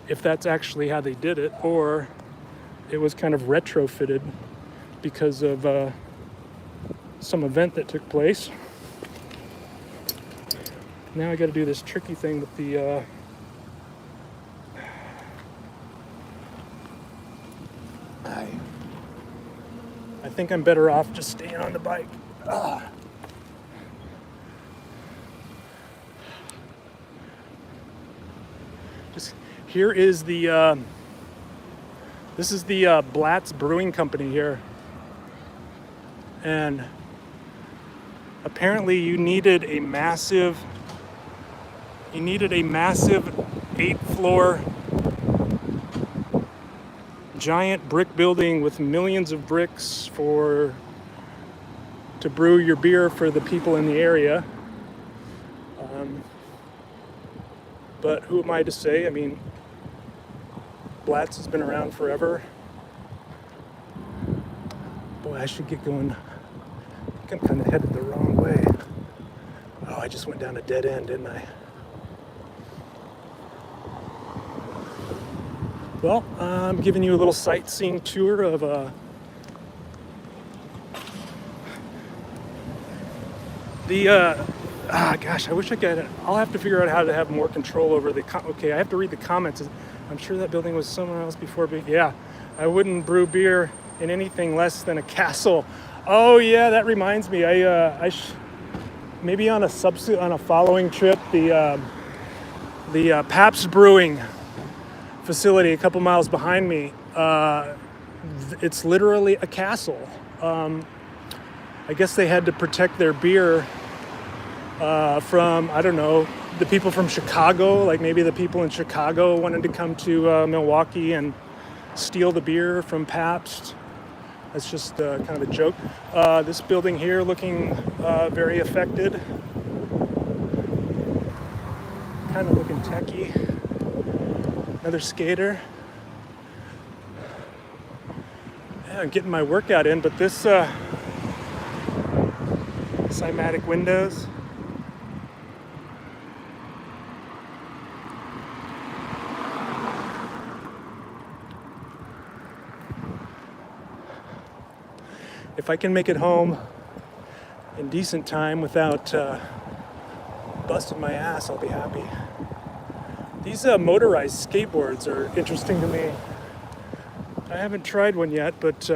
if that's actually how they did it, or it was kind of retrofitted because of some event that took place. Now I got to do this tricky thing with the I think I'm better off just staying on the bike. Just here is the this is the Blatt's Brewing Company here, and apparently you needed a massive 8-floor giant brick building with millions of bricks to brew your beer for the people in the area. But who am I to say? I mean, Blatt's has been around forever. Boy, I should get going. I think I'm kind of headed the wrong way. Oh, I just went down a dead end, didn't I? Well, I'm giving you a little sightseeing tour of gosh, I wish I could. I'll have to figure out how to have more control over the. Okay, I have to read the comments. I'm sure that building was somewhere else before. Yeah, I wouldn't brew beer in anything less than a castle. Oh yeah, that reminds me. Maybe on a following trip, the Pabst Brewing facility a couple miles behind me. It's literally a castle. I guess they had to protect their beer from, I don't know, the people from Chicago. Like maybe the people in Chicago wanted to come to Milwaukee and steal the beer from Pabst. That's just kind of a joke. This building here looking very affected. Kind of looking techie. Another skater. Yeah, I'm getting my workout in, but this cymatic windows. If I can make it home in decent time without busting my ass, I'll be happy. These motorized skateboards are interesting to me. I haven't tried one yet, but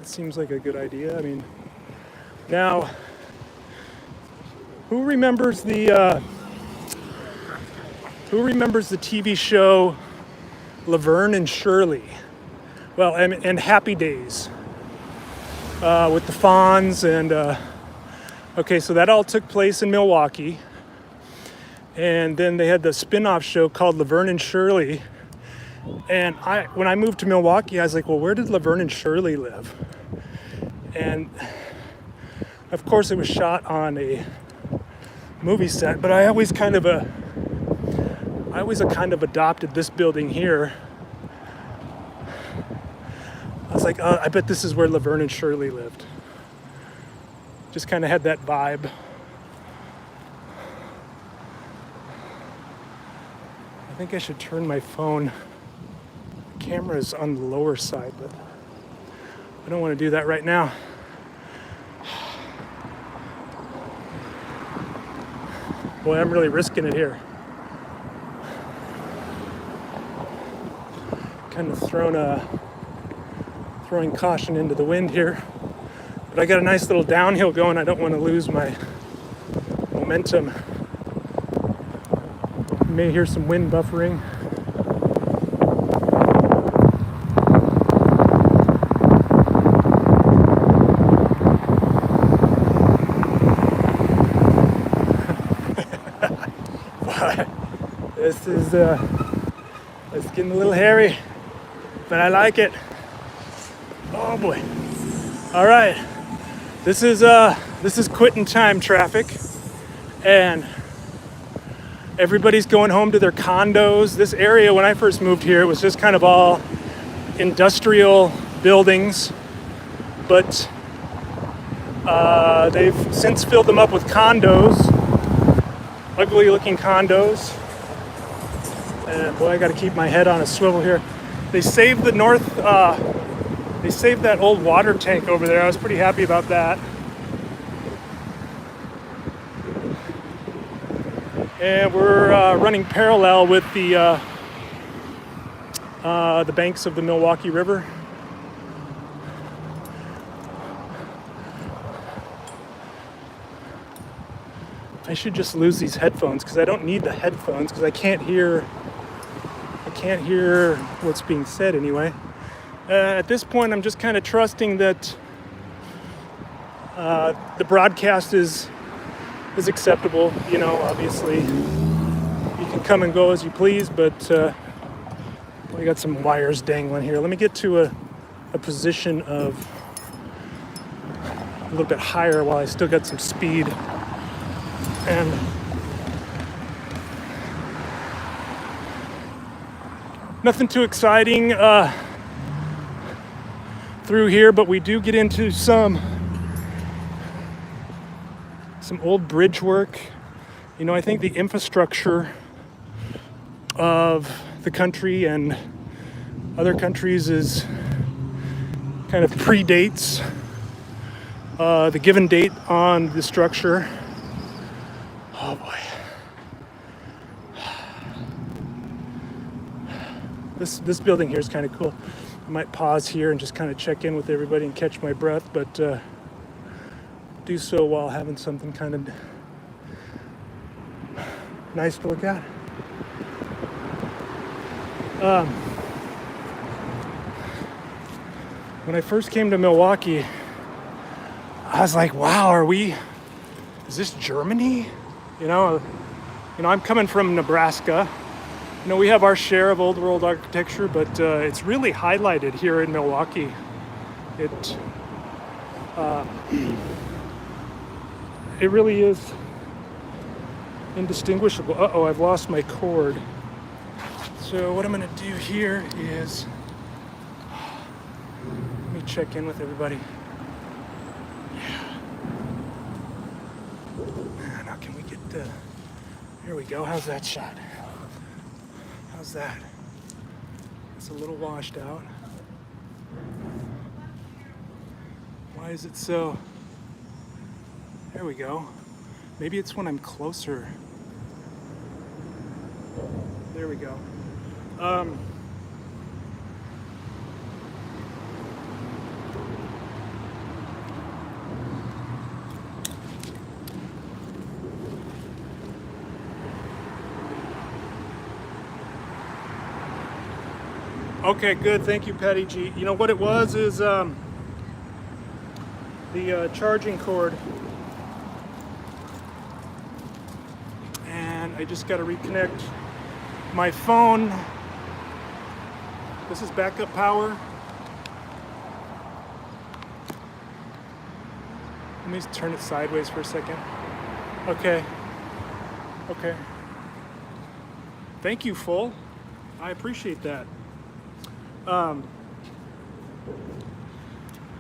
That seems like a good idea. I mean, now, who remembers the TV show Laverne and Shirley? Well, and Happy Days with the Fonz and okay, so that all took place in Milwaukee, and then they had the spin-off show called Laverne and Shirley. And when I moved to Milwaukee, I was like, well, where did Laverne and Shirley live? And of course, it was shot on a movie set, but I always kind of adopted this building here. I was like, I bet this is where Laverne and Shirley lived. Just kind of had that vibe. I think I should turn my phone. The camera's on the lower side, but I don't want to do that right now. Boy, I'm really risking it here. Kind of throwing caution into the wind here. But I got a nice little downhill going. I don't want to lose my momentum. You may hear some wind buffering. It's getting a little hairy, but I like it. Oh boy. All right. This is quitting time traffic, and everybody's going home to their condos. This area, when I first moved here, it was just kind of all industrial buildings, but they've since filled them up with condos, ugly looking condos. And boy, I got to keep my head on a swivel here. They saved the they saved that old water tank over there. I was pretty happy about that. And we're running parallel with the banks of the Milwaukee River. I should just lose these headphones because I don't need the headphones because I can't hear what's being said anyway. At this point, I'm just kind of trusting that the broadcast is acceptable. You know, obviously, you can come and go as you please, but we got some wires dangling here. Let me get to a position of a little bit higher while I still got some speed. And nothing too exciting through here, but we do get into some old bridge work. You know, I think the infrastructure of the country and other countries is kind of predates the given date on the structure. Oh boy. This building here is kind of cool. I might pause here and just kind of check in with everybody and catch my breath, but do so while having something kind of nice to look at. When I first came to Milwaukee, I was like, wow, is this Germany? You know, I'm coming from Nebraska. You know, we have our share of old world architecture, but it's really highlighted here in Milwaukee. It really is indistinguishable. Uh-oh, I've lost my cord. So what I'm gonna do here is, let me check in with everybody. Yeah. Now can we get here we go. How's that shot? How's that? It's a little washed out. Why is it so? There we go. Maybe it's when I'm closer. There we go. Okay, good. Thank you, Patty G. You know what it was is the charging cord, and I just got to reconnect my phone. This is backup power. Let me just turn it sideways for a second. Okay. Okay. Thank you, Full. I appreciate that. You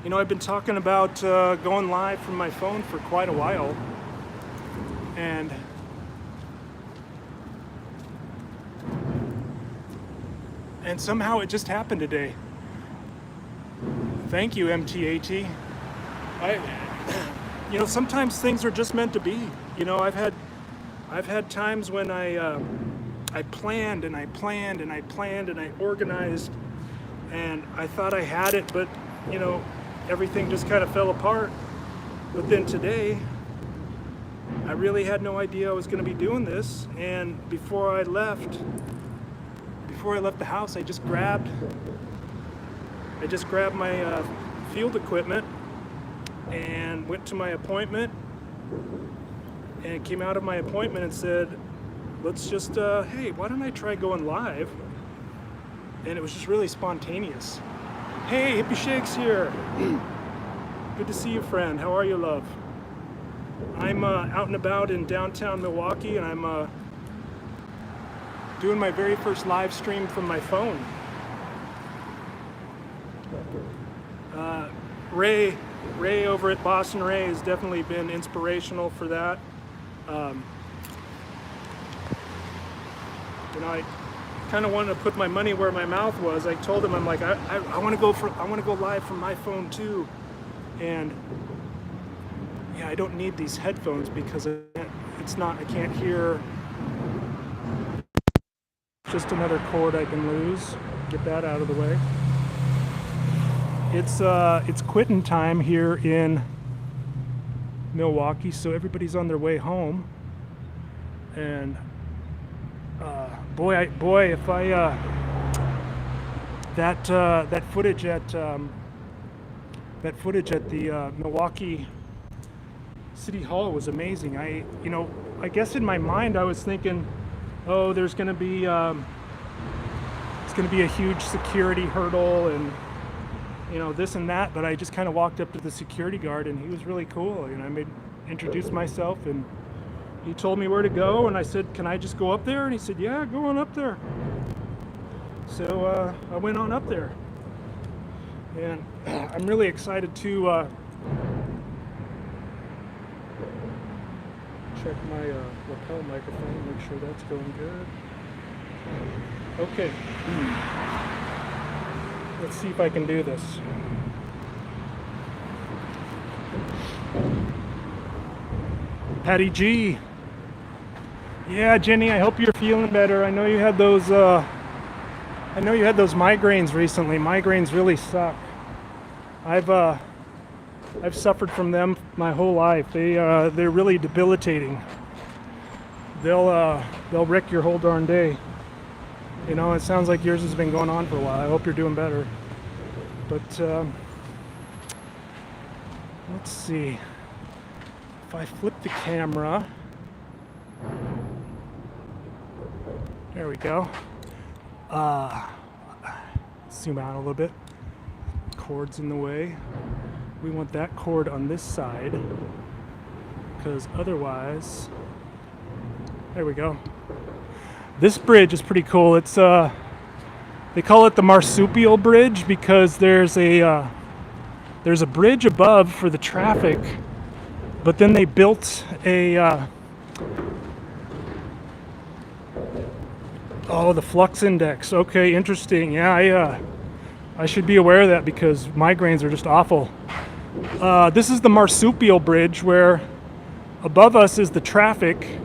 know, I've been talking about going live from my phone for quite a while, and somehow it just happened today. Thank you, MTAT. You know, sometimes things are just meant to be. You know, I've had times when I planned and I planned and I planned and I organized, and I thought I had it, but you know, everything just kind of fell apart. But then today, I really had no idea I was going to be doing this, and before I left the house, I just grabbed my field equipment and went to my appointment, and came out of my appointment and said, let's just hey, why don't I try going live? And it was just really spontaneous. Hey, Hippie Shakes here. Good to see you, friend. How are you, love? I'm out and about in downtown Milwaukee, and I'm doing my very first live stream from my phone. Ray over at Boston Ray has definitely been inspirational for that. You know, I kind of wanted to put my money where my mouth was. I told him, I'm like, I want to go live from my phone too, and yeah, I don't need these headphones because I can't hear. Just another cord I can lose. Get that out of the way. It's quitting time here in Milwaukee, so everybody's on their way home. And boy, if I that footage at the Milwaukee City Hall was amazing. I guess in my mind I was thinking, oh, there's going to be it's going to be a huge security hurdle and you know this and that. But I just kind of walked up to the security guard, and he was really cool. You know, I introduced myself, and he told me where to go, and I said, can I just go up there? And he said, yeah, go on up there. So I went on up there, and I'm really excited to check my lapel microphone, make sure that's going good. Okay. Let's see if I can do this. Patty G. Yeah, Jenny, I hope you're feeling better. I know you had those migraines recently. Migraines really suck. I've suffered from them my whole life. They're really debilitating. They'll wreck your whole darn day. You know, it sounds like yours has been going on for a while. I hope you're doing better. But let's see. If I flip the camera, there we go. Zoom out a little bit. Cord's in the way. We want that cord on this side, because otherwise, there we go. This bridge is pretty cool. It's they call it the Marsupial Bridge because there's a bridge above for the traffic, but then they built a the flux index. Okay, interesting. Yeah, I should be aware of that because migraines are just awful. This is the Marsupial Bridge, where above us is the traffic,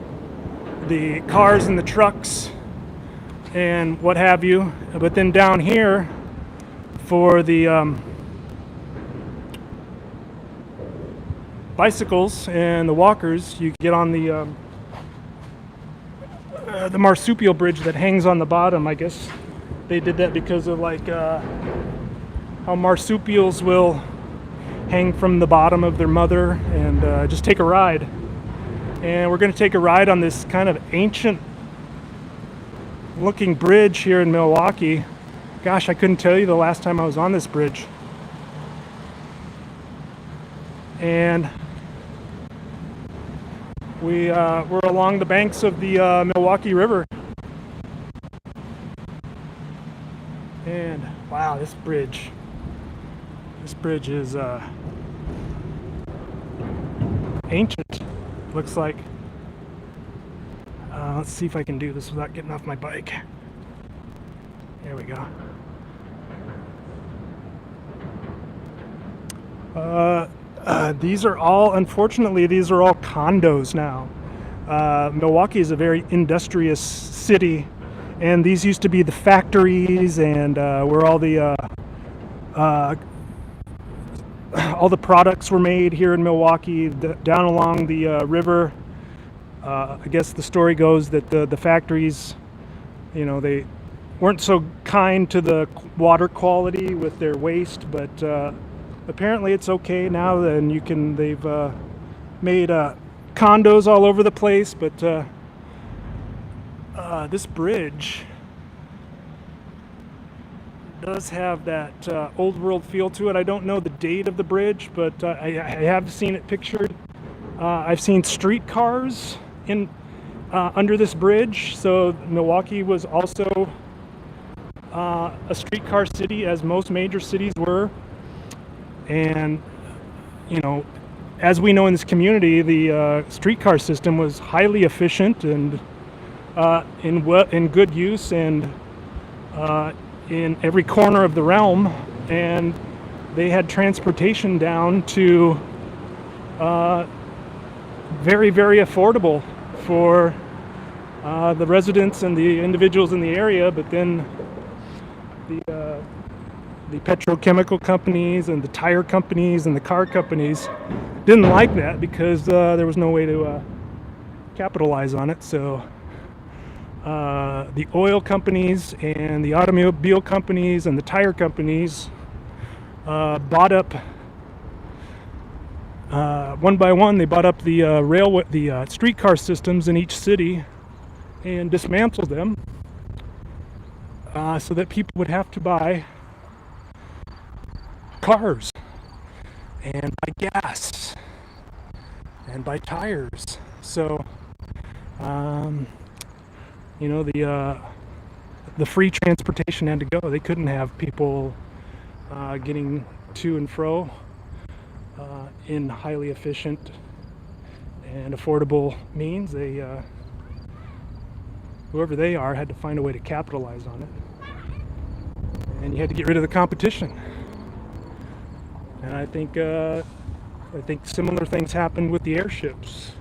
the cars and the trucks and what have you, but then down here for the bicycles and the walkers, you get on the Marsupial Bridge that hangs on the bottom. I guess they did that because of like how marsupials will hang from the bottom of their mother and just take a ride. And we're going to take a ride on this kind of ancient looking bridge here in Milwaukee. Gosh, I couldn't tell you the last time I was on this bridge. And we're along the banks of the Milwaukee River. And wow, this bridge is ancient, looks like. Let's see if I can do this without getting off my bike. There we go. These are all, unfortunately, these are all condos now. Milwaukee is a very industrious city, and these used to be the factories and where all the products were made here in Milwaukee, down along the river. I guess the story goes that the factories, you know, they weren't so kind to the water quality with their waste, but apparently it's okay now. Then they've made condos all over the place. But this bridge does have that old world feel to it. I don't know the date of the bridge, but I have seen it pictured. I've seen streetcars in under this bridge. So Milwaukee was also a streetcar city, as most major cities were. And you know, as we know in this community, the streetcar system was highly efficient and in good use and in every corner of the realm. And they had transportation down to very, very affordable for the residents and the individuals in the area. But then the petrochemical companies and the tire companies and the car companies didn't like that because there was no way to capitalize on it. So the oil companies and the automobile companies and the tire companies bought up one by one. They bought up the streetcar systems in each city and dismantled them so that people would have to buy cars and buy gas and buy tires. So you know, the free transportation had to go. They couldn't have people getting to and fro in highly efficient and affordable means. They whoever they are had to find a way to capitalize on it, and you had to get rid of the competition. And I think similar things happened with the airships.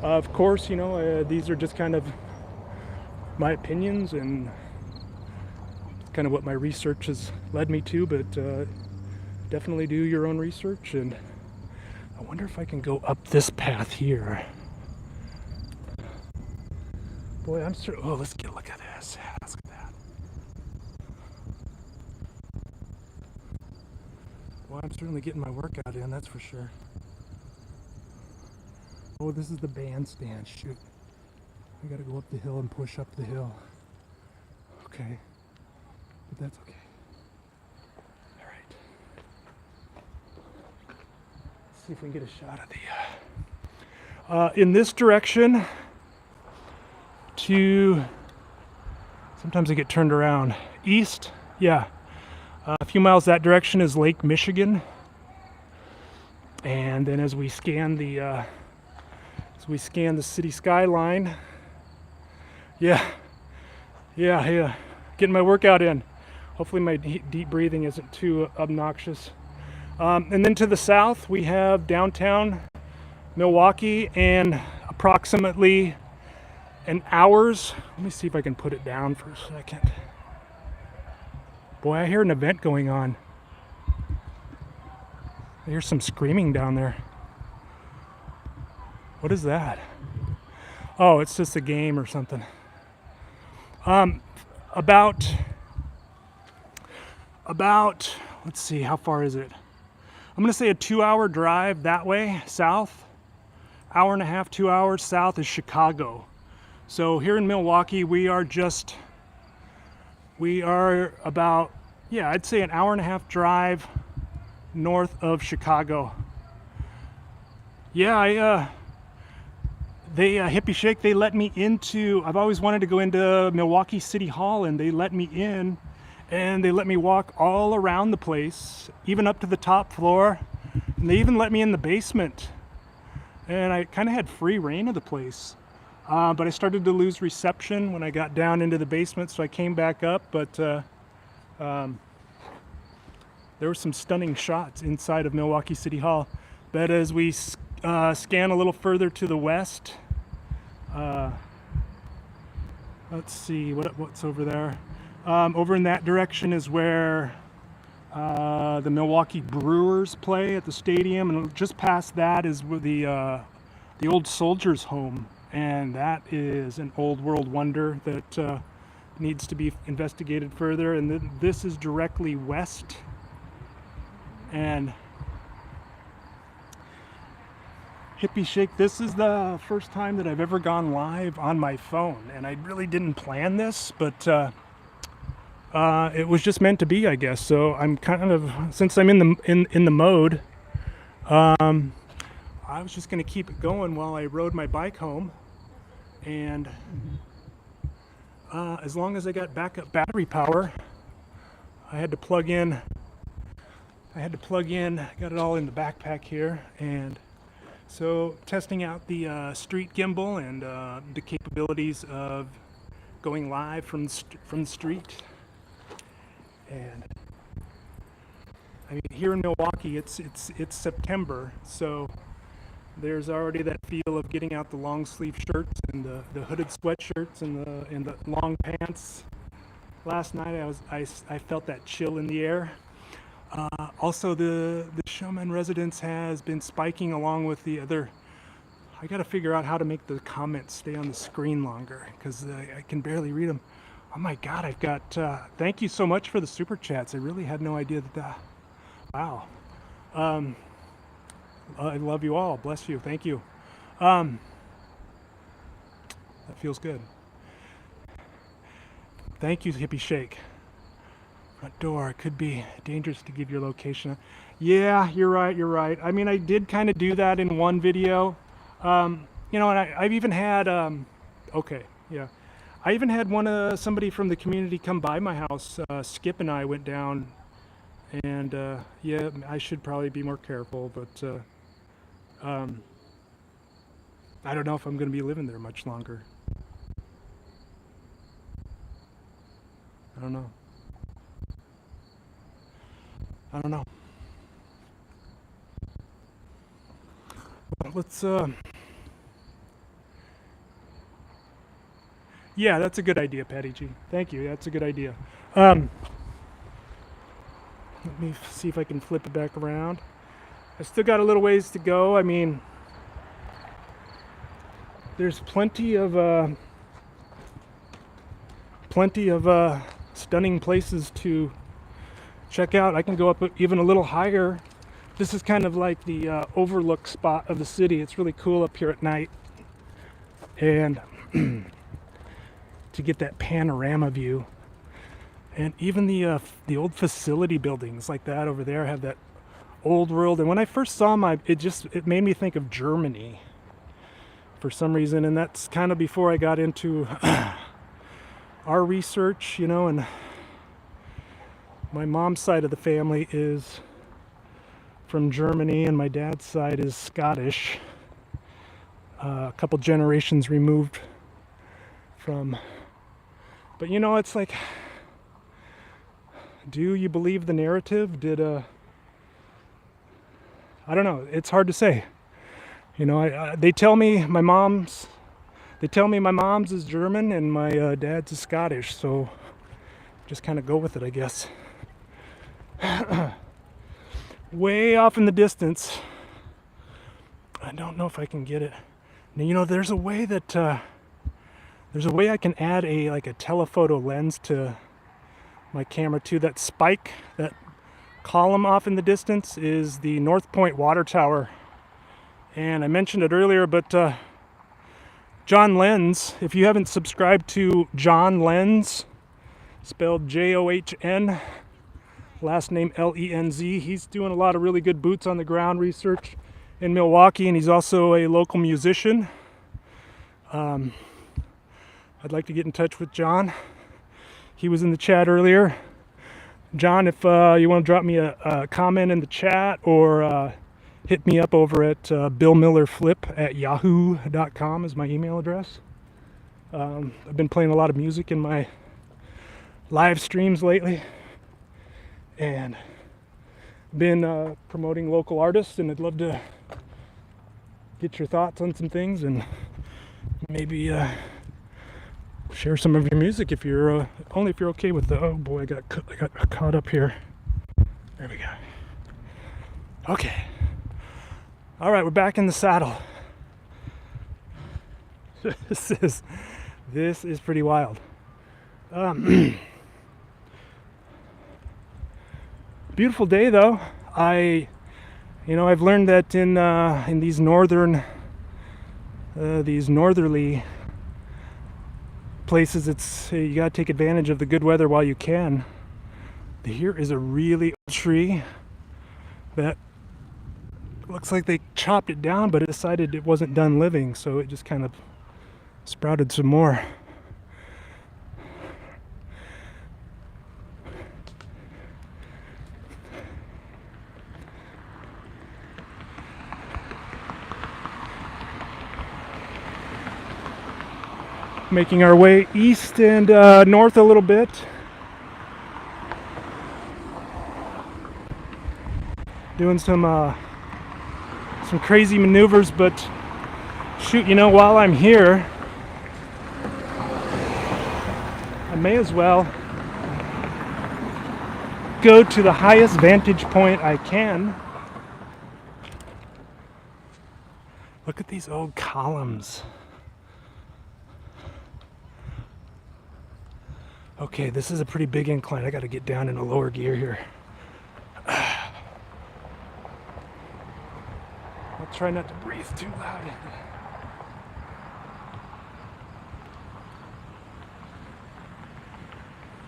Of course, you know, these are just kind of my opinions and kind of what my research has led me to, but definitely do your own research. And I wonder if I can go up this path here. Boy, I'm sure. Oh, let's get a look at this. Let's look at that. Well, I'm certainly getting my workout in, that's for sure. Oh, this is the bandstand. Shoot. I gotta go up the hill and push up the hill. Okay. But that's okay. Alright. Let's see if we can get a shot of the in this direction to, sometimes I get turned around. East, yeah. A few miles that direction is Lake Michigan. And then as we scan the city skyline, yeah, getting my workout in. Hopefully my deep breathing isn't too obnoxious. And then to the south, we have downtown Milwaukee, and approximately an hour's, let me see if I can put it down for a second. Boy, I hear an event going on. I hear some screaming down there. What is that? Oh, it's just a game or something. About let's see, how far is it? I'm gonna say a 2-hour drive that way, south. Hour and a half, 2 hours south is Chicago. So here in Milwaukee, we are about, yeah, I'd say an hour and a half drive north of Chicago. Yeah, Hippie Shake, they let me into, I've always wanted to go into Milwaukee City Hall, and they let me in, and they let me walk all around the place, even up to the top floor, and they even let me in the basement. And I kind of had free reign of the place. But I started to lose reception when I got down into the basement, so I came back up, but there were some stunning shots inside of Milwaukee City Hall. But as we scan a little further to the west, let's see what's over there. Over in that direction is where the Milwaukee Brewers play at the stadium, and just past that is where the old Soldiers' Home, and that is an old world wonder that needs to be investigated further. And this is directly west, and Hippie Shake, this is the first time that I've ever gone live on my phone, and I really didn't plan this, but it was just meant to be, I guess. So I'm kind of, since I'm in the mode, I was just going to keep it going while I rode my bike home, and as long as I got backup battery power, I had to plug in. I got it all in the backpack here, and so testing out the street gimbal and the capabilities of going live from the street. And I mean, here in Milwaukee, it's September, so there's already that feel of getting out the long sleeve shirts and the hooded sweatshirts and the long pants. Last night I felt that chill in the air. Also, the Showman residence has been spiking along with the other. I got to figure out how to make the comments stay on the screen longer, because I can barely read them. Oh my God, I've got, thank you so much for the super chats. I really had no idea that, wow. I love you all, bless you, thank you. That feels good. Thank you, Hippie Shake. Front door, it could be dangerous to give your location. Yeah, you're right. I mean, I did kind of do that in one video. And I've even had, okay, yeah. I even had somebody from the community come by my house. Skip and I went down, and yeah, I should probably be more careful, but I don't know if I'm going to be living there much longer. I don't know. Let's yeah, that's a good idea, Patty G. Thank you. That's a good idea. Let me see if I can flip it back around. I still got a little ways to go. I mean, there's plenty of stunning places to check out. I can go up even a little higher. This is kind of like the overlook spot of the city. It's really cool up here at night, and to get that panorama view. And even the old facility buildings like that over there have that old world. And when I first saw them, it made me think of Germany for some reason. And that's kind of before I got into our research, and my mom's side of the family is from Germany, and my dad's side is Scottish. A couple generations removed from. But it's like, do you believe the narrative? I don't know. It's hard to say. They tell me my mom's is German and my dad's is Scottish, so just kind of go with it, I guess. Way off in the distance, I don't know if I can get it. Now, there's a way that There's a way I can add a telephoto lens to my camera too. That spike, that column off in the distance is the North Point water tower. And I mentioned it earlier, but John Lenz, if you haven't subscribed to John Lenz, spelled John, last name Lenz, he's doing a lot of really good boots on the ground research in Milwaukee, and he's also a local musician. I'd like to get in touch with John. He was in the chat earlier. John, if you want to drop me a comment in the chat, or hit me up over at billmillerflip@yahoo.com is my email address. I've been playing a lot of music in my live streams lately, and been promoting local artists, and I'd love to get your thoughts on some things, and maybe share some of your music if you're only if you're okay with the. Oh boy, I got caught up here. There we go. Okay. All right, we're back in the saddle. This is pretty wild. Beautiful day though. I've learned that in these northerly places, you gotta take advantage of the good weather while you can. Here is a really old tree that looks like they chopped it down, but it decided it wasn't done living, so it just kind of sprouted some more. Making our way east and north a little bit. Doing some crazy maneuvers, but shoot, while I'm here, I may as well go to the highest vantage point I can. Look at these old columns. Okay, this is a pretty big incline. I got to get down in a lower gear here. I'll try not to breathe too loud.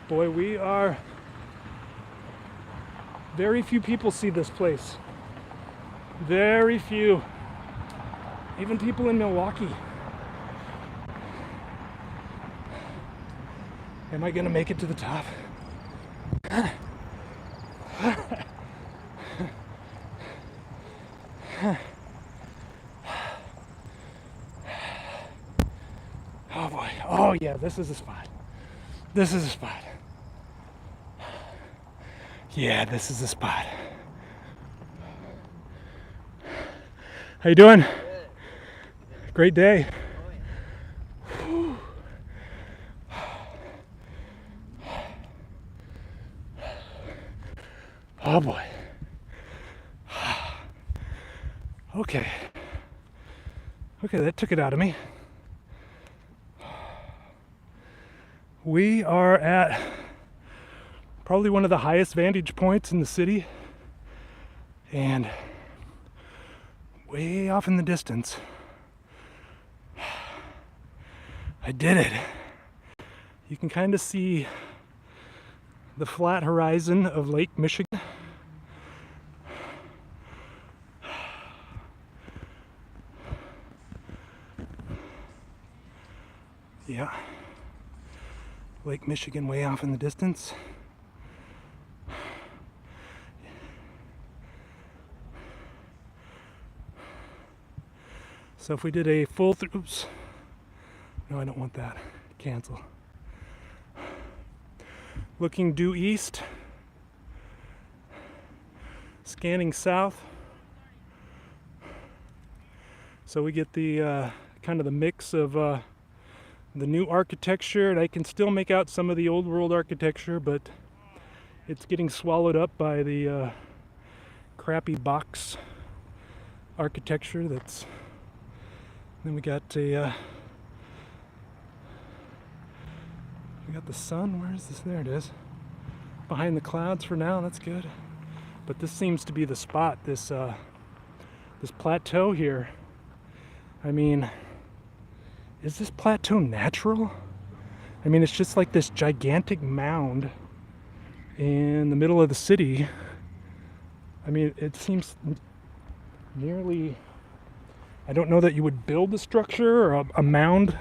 Boy, very few people see this place. Very few. Even people in Milwaukee. Am I gonna make it to the top? Oh boy. Oh yeah, this is a spot. This is a spot. Yeah, this is a spot. How you doing? Great day. Oh boy. Okay. Okay, that took it out of me. We are at probably one of the highest vantage points in the city, and way off in the distance, I did it. You can kind of see the flat horizon of Lake Michigan. Yeah. Lake Michigan way off in the distance. So if we did a full through, oops, no, I don't want that. Cancel. Looking due east, scanning south. So we get the kind of the mix of the new architecture, and I can still make out some of the old world architecture, but it's getting swallowed up by the crappy box architecture. Then we got We got the sun. Where is this? There it is. Behind the clouds for now. That's good. But this seems to be the spot. This plateau here. I mean, is this plateau natural? I mean, it's just like this gigantic mound in the middle of the city. I mean, it seems nearly... I don't know that you would build a structure or a mound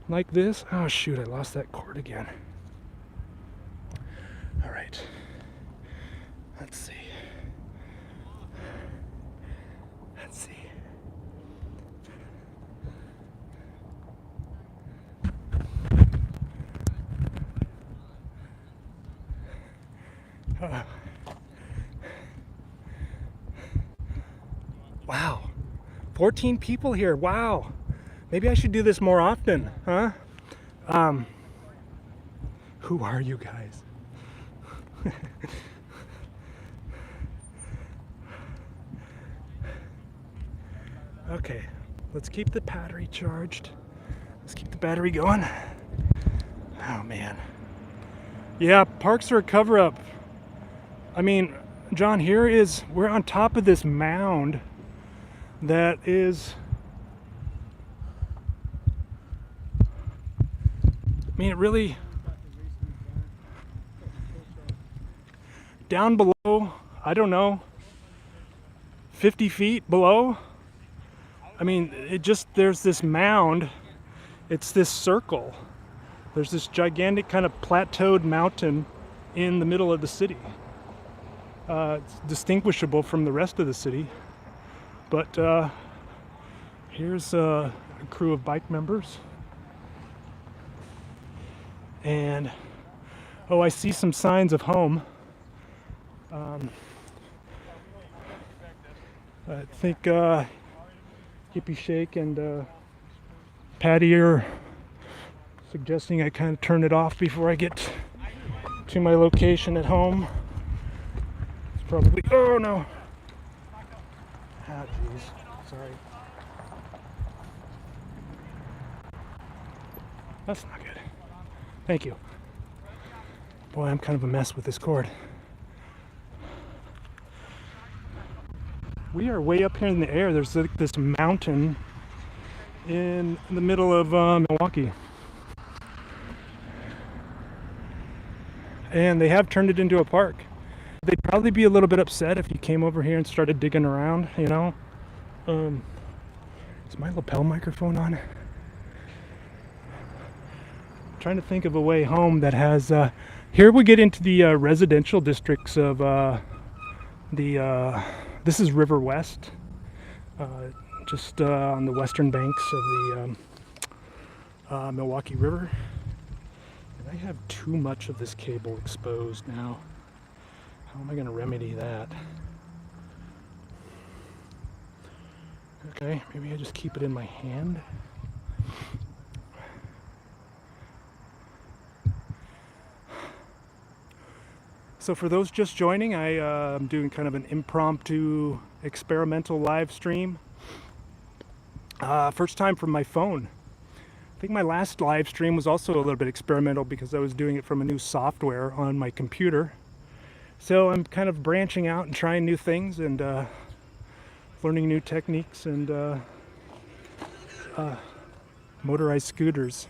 like this. Oh shoot, I lost that cord again. All right. Let's see. Let's see. Wow. 14 people here. Wow. Maybe I should do this more often, huh? Who are you guys? Okay, let's keep the battery charged. Let's keep the battery going. Oh man. Yeah, parks are a cover-up. I mean, John, we're on top of this mound that is, I mean, it really, down below, I don't know, 50 feet below. I mean, there's this mound, it's this circle. There's this gigantic kind of plateaued mountain in the middle of the city. It's distinguishable from the rest of the city. But here's a crew of bike members. And, oh, I see some signs of home. I think Hippie Shake and Patty are suggesting I kind of turn it off before I get to my location at home. It's probably, oh no. Ah, jeez, sorry. That's not good. Thank you. Boy, I'm kind of a mess with this cord. We are way up here in the air. There's like this mountain in the middle of Milwaukee. And they have turned it into a park. They'd probably be a little bit upset if you came over here and started digging around, you know? Is my lapel microphone on? I'm trying to think of a way home that has... here we get into the residential districts of this is River West, just on the western banks of the Milwaukee River. And I have too much of this cable exposed now. How am I going to remedy that? Okay, maybe I just keep it in my hand. So for those just joining, I'm doing kind of an impromptu experimental live stream. First time from my phone. I think my last live stream was also a little bit experimental because I was doing it from a new software on my computer. So I'm kind of branching out and trying new things and learning new techniques and motorized scooters.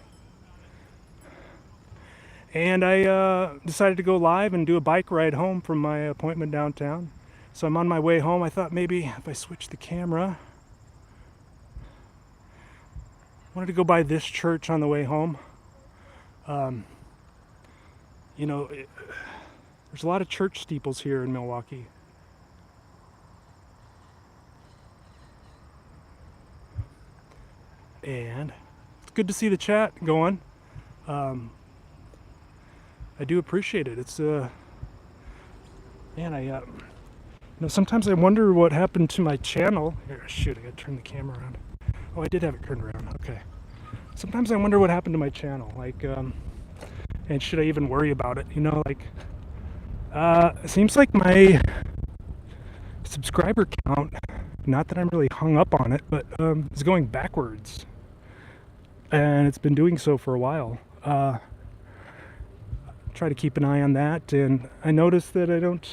And I decided to go live and do a bike ride home from my appointment downtown. So I'm on my way home. I thought maybe if I switch the camera, I wanted to go by this church on the way home. You know, there's a lot of church steeples here in Milwaukee. And it's good to see the chat going. I do appreciate it. It's man, you know, sometimes I wonder what happened to my channel. Here, shoot, I gotta turn the camera around. Oh, I did have it turned around. Okay. Sometimes I wonder what happened to my channel. Like, and should I even worry about it? You know, like, it seems like my subscriber count, not that I'm really hung up on it, but is going backwards. And it's been doing so for a while. try to keep an eye on that. And I noticed that I don't.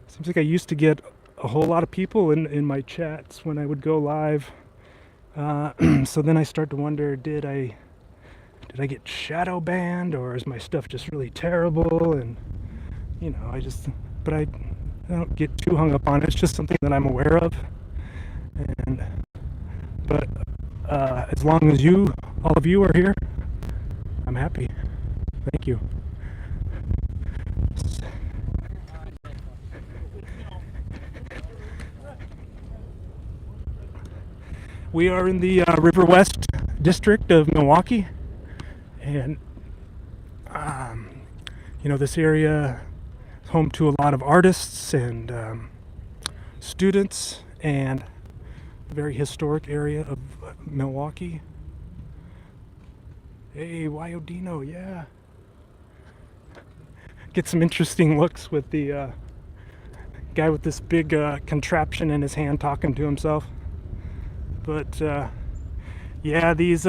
Seems like I used to get a whole lot of people in my chats when I would go live. So then I start to wonder, did I get shadow banned, or is my stuff just really terrible? And but I don't get too hung up on it. It's just something that I'm aware of. But as long as all of you are here, I'm happy. Thank you. We are in the River West district of Milwaukee, and this area is home to a lot of artists and students, and a very historic area of Milwaukee. Hey, Wyodino, yeah. Get some interesting looks with the guy with this big contraption in his hand talking to himself. But yeah, these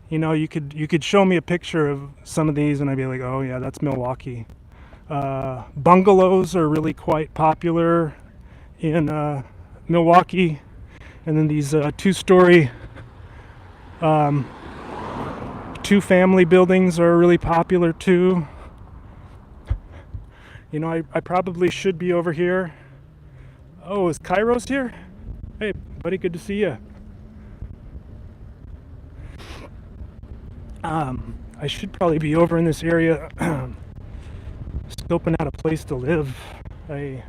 you could show me a picture of some of these and I'd be like, oh yeah, that's Milwaukee. Bungalows are really quite popular in Milwaukee, and then these two-story, two-family buildings are really popular too. I probably should be over here. Oh, is Kairos here? Hey, buddy, good to see you. I should probably be over in this area scoping out a place to live. I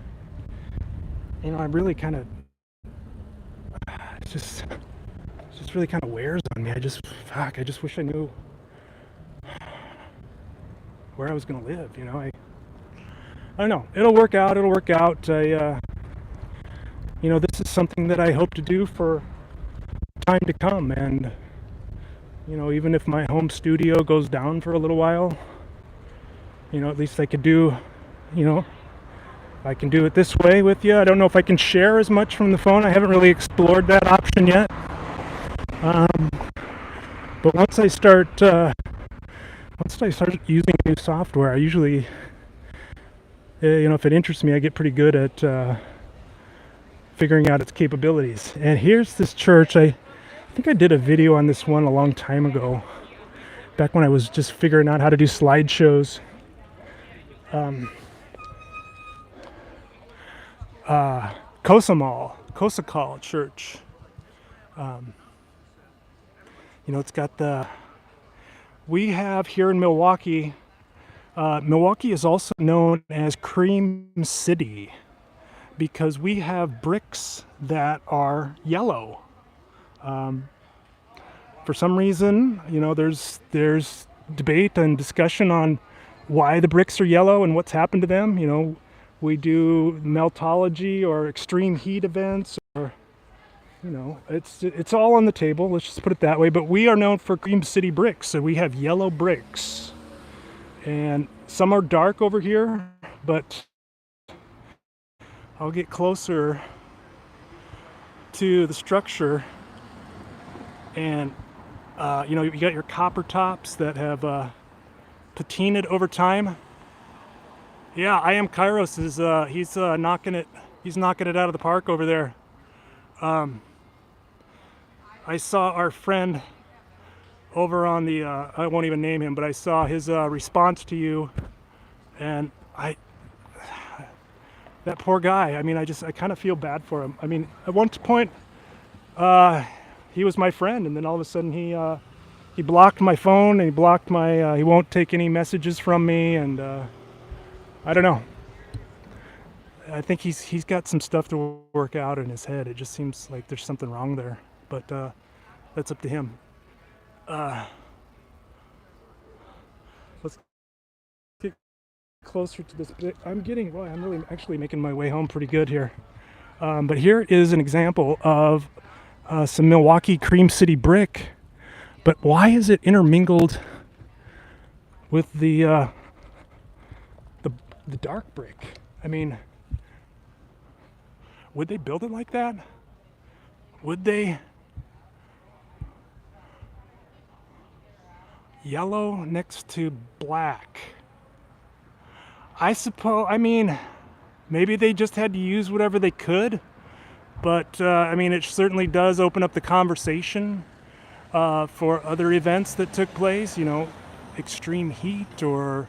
really kind of, it just really kind of wears on me. I just wish I knew where I was going to live. I don't know. It'll work out. This is something that I hope to do for time to come, and even if my home studio goes down for a little while, at least I could do, I can do it this way with you. I don't know if I can share as much from the phone. I haven't really explored that option yet. But once I start using new software, I usually, if it interests me, I get pretty good at figuring out its capabilities. And here's this church. I think I did a video on this one a long time ago, back when I was just figuring out how to do slideshows. Kosakal Church. It's got we have here in Milwaukee, Milwaukee is also known as Cream City because we have bricks that are yellow. For some reason, there's debate and discussion on why the bricks are yellow and what's happened to them. We do meltology or extreme heat events, or it's all on the table. Let's just put it that way. But we are known for Cream City bricks, so we have yellow bricks, and some are dark over here. But I'll get closer to the structure, and you got your copper tops that have patinaed over time. Yeah, I am Kairos. He's knocking it out of the park over there. I saw our friend over on the I won't even name him, but I saw his response to you, and that poor guy. I kind of feel bad for him. At one point, he was my friend, and then all of a sudden he blocked my phone, and he blocked my he won't take any messages from me, and I don't know. I think he's got some stuff to work out in his head. It just seems like there's something wrong there, but that's up to him. Let's get closer to this. I'm really actually making my way home pretty good here. But here is an example of some Milwaukee Cream City brick. But why is it intermingled with the dark brick? Would they build it like that? Would they? Yellow next to black. I suppose, I mean, maybe they just had to use whatever they could, but I mean, it certainly does open up the conversation for other events that took place, you know, extreme heat or,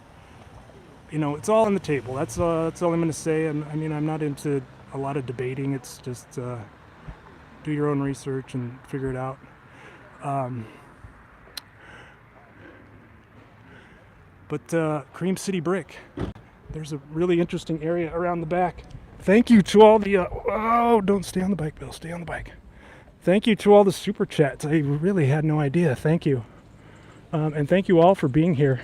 you know, it's all on the table. That's all I'm going to say. I mean, I'm not into a lot of debating. It's just do your own research and figure it out. But Cream City Brick, there's a really interesting area around the back. Thank you to all the, oh, don't stay on the bike, Bill, stay on the bike. Thank you to all the super chats. I really had no idea. Thank you. And thank you all for being here.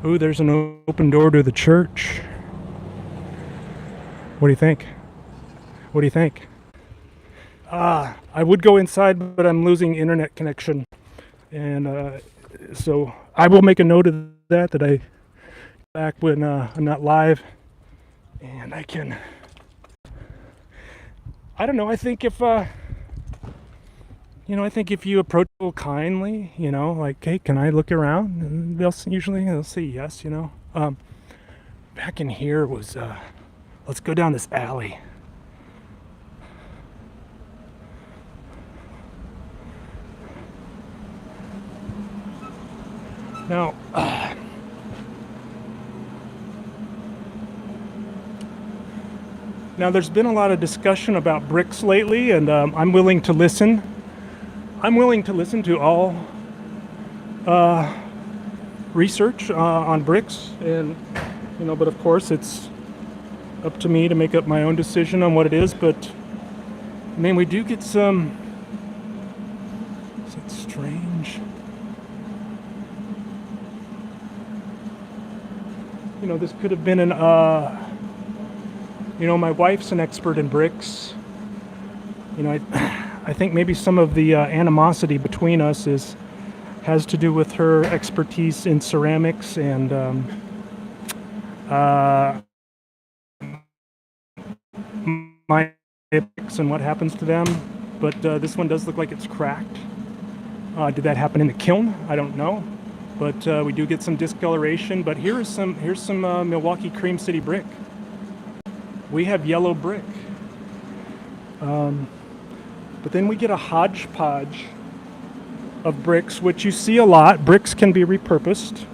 Ooh, there's an open door to the church. What do you think? What do you think? I would go inside, but I'm losing internet connection. And so I will make a note of that I back when I'm not live. And I can, I don't know, I think if, you know, I think if you approach people kindly, you know, like, hey, can I look around? And they'll say yes, you know. Back in here was, let's go down this alley. Now, there's been a lot of discussion about bricks lately, and I'm willing to listen. I'm willing to listen to all research on bricks, and you know, but of course it's up to me to make up my own decision on what it is. But I mean, we do get some. Is it strange? You know, this could have been an. You know, my wife's an expert in bricks. You know, I think maybe some of the animosity between us has to do with her expertise in ceramics and my bricks and what happens to them. But this one does look like it's cracked. Did that happen in the kiln? I don't know. But we do get some discoloration. But here's some Milwaukee Cream City brick. We have yellow brick. But then we get a hodgepodge of bricks, which you see a lot. Bricks can be repurposed.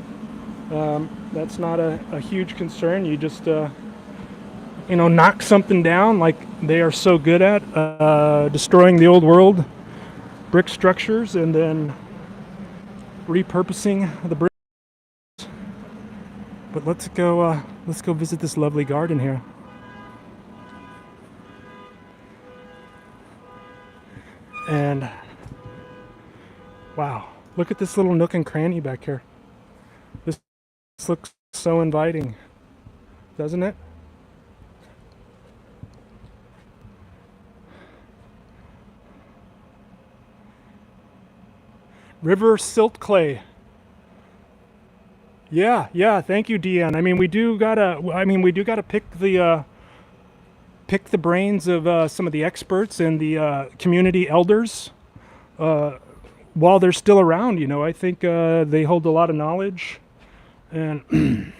That's not a huge concern. You just, you know, knock something down like they are so good at, destroying the old world brick structures and then repurposing the bricks. But let's go visit this lovely garden here. And wow, look at this little nook and cranny back here. This looks so inviting, doesn't it? River silt clay. Yeah, thank you, Deanne. I mean, we do gotta pick the brains of some of the experts and the community elders while they're still around. You know, I think they hold a lot of knowledge. And what do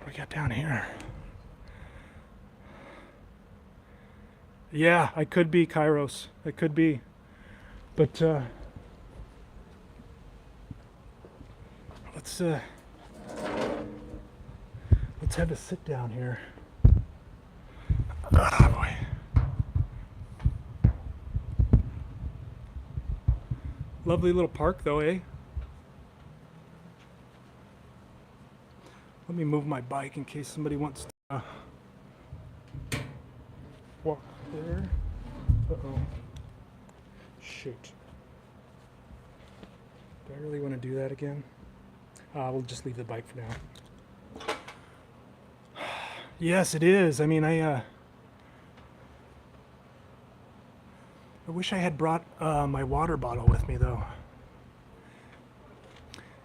we got down here? Yeah, I could be Kairos. I could be. But let's have a sit down here. Oh boy. Lovely little park though, eh? Let me move my bike in case somebody wants to walk there. Uh-oh. Shoot. Do I really want to do that again? We'll just leave the bike for now. Yes, it is. I mean, I wish I had brought my water bottle with me, though.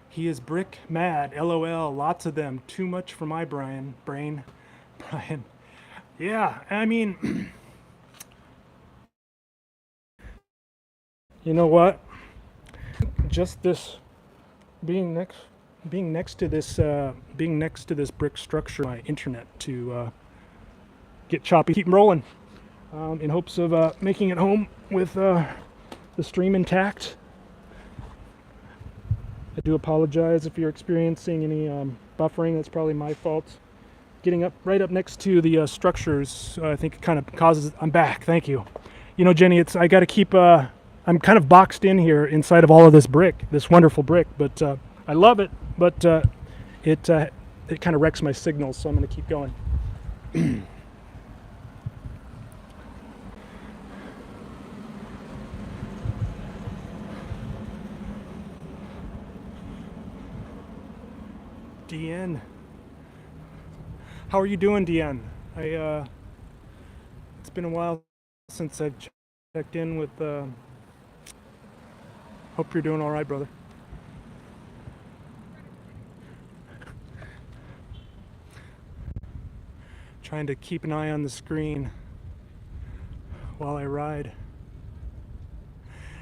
He is brick mad. LOL. Lots of them. Too much for my brain. Brian. Yeah, I mean, You know what? Just this being next to this brick structure, my internet to get choppy, keep rolling, in hopes of making it home with the stream intact. I do apologize if you're experiencing any buffering. That's probably my fault. Getting up right up next to the structures, I think it kind of causes. I'm back. Thank you. You know, Jenny, I got to keep. I'm kind of boxed in here inside of all of this brick, this wonderful brick, but I love it. But it kind of wrecks my signals, so I'm going to keep going. Deanne, how are you doing, Deanne? It's been a while since I've checked in with. Hope you're doing all right, brother. Trying to keep an eye on the screen while I ride.